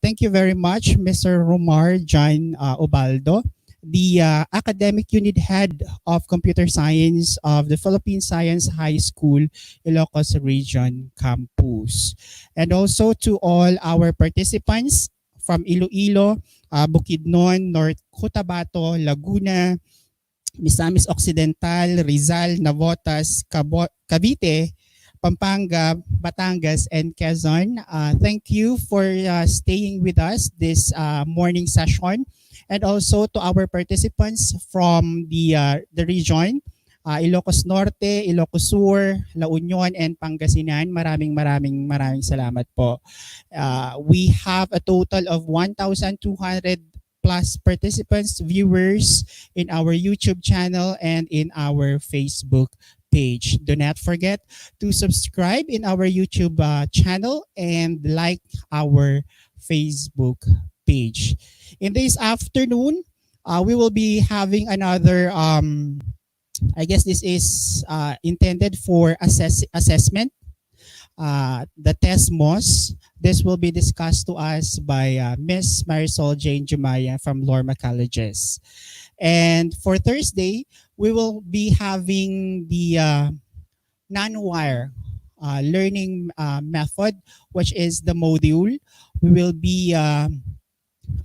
thank you very much, Mr. Romar John Ubaldo, the academic unit head of computer science of the Philippine Science High School, Ilocos Region Campus. And also to all our participants from Iloilo, Bukidnon, North Cotabato, Laguna, Misamis Occidental, Rizal, Navotas, Cavite, Pampanga, Batangas, and Quezon. Thank you for staying with us this morning session, and also to our participants from the region, Ilocos Norte, Ilocos Sur, La Union, and Pangasinan. Maraming salamat po. We have a total of 1,200 plus participants, viewers in our YouTube channel and in our Facebook page. Do not forget to subscribe in our YouTube channel and like our Facebook page. In this afternoon, we will be having another, I guess this is intended for assessment, the TESMOS. This will be discussed to us by Miss Marisol Jane Jumaya from Lorma Colleges. And for Thursday, we will be having the non-wire learning method, which is the module. We will be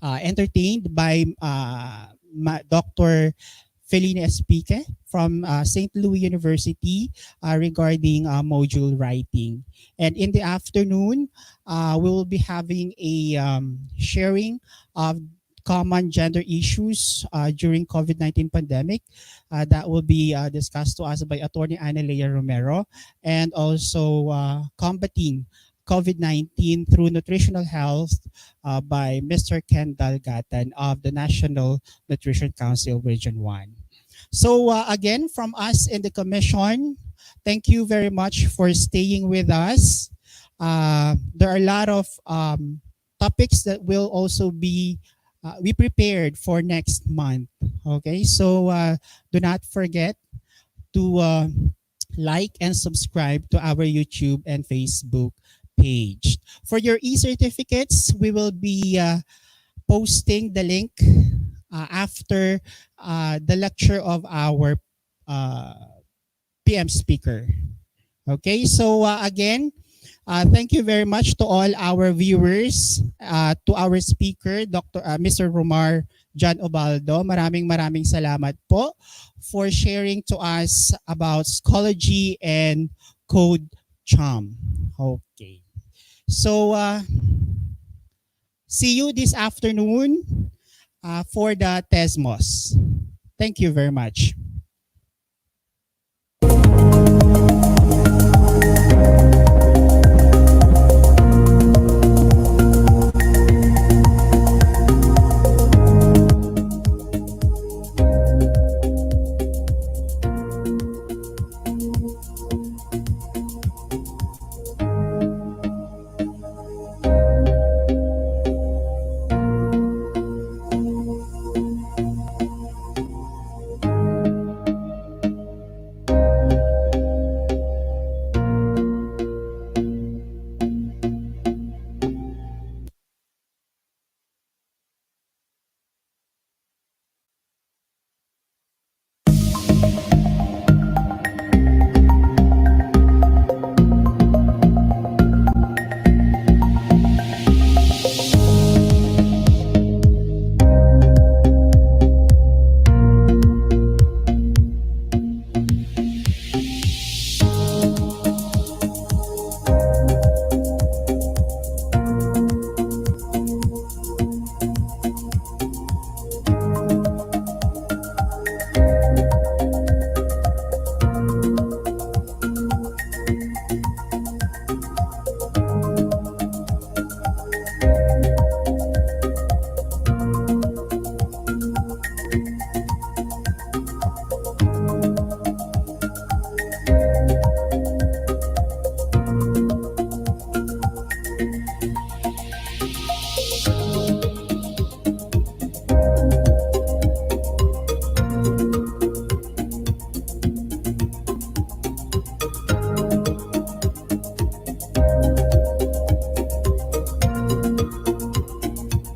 entertained by Dr. Feline Espique from St. Louis University regarding module writing. And in the afternoon, we will be having a sharing of common gender issues during COVID-19 pandemic. That will be discussed to us by Attorney Analea Romero, and also combating COVID-19 through nutritional health by Mr. Ken Dalgatan of the National Nutrition Council Region 1. So again, from us in the commission, thank you very much for staying with us. There are a lot of topics that will also be we prepared for next month. Okay, so do not forget to like and subscribe to our YouTube and Facebook page. For your e-certificates, we will be posting the link after the lecture of our uh, PM speaker. Okay, so again, thank you very much to all our viewers, to our speaker, Mr. Romar John Ubaldo. Maraming salamat po for sharing to us about Schoology and Codechum. Okay. So, see you this afternoon for the TESMOS. Thank you very much.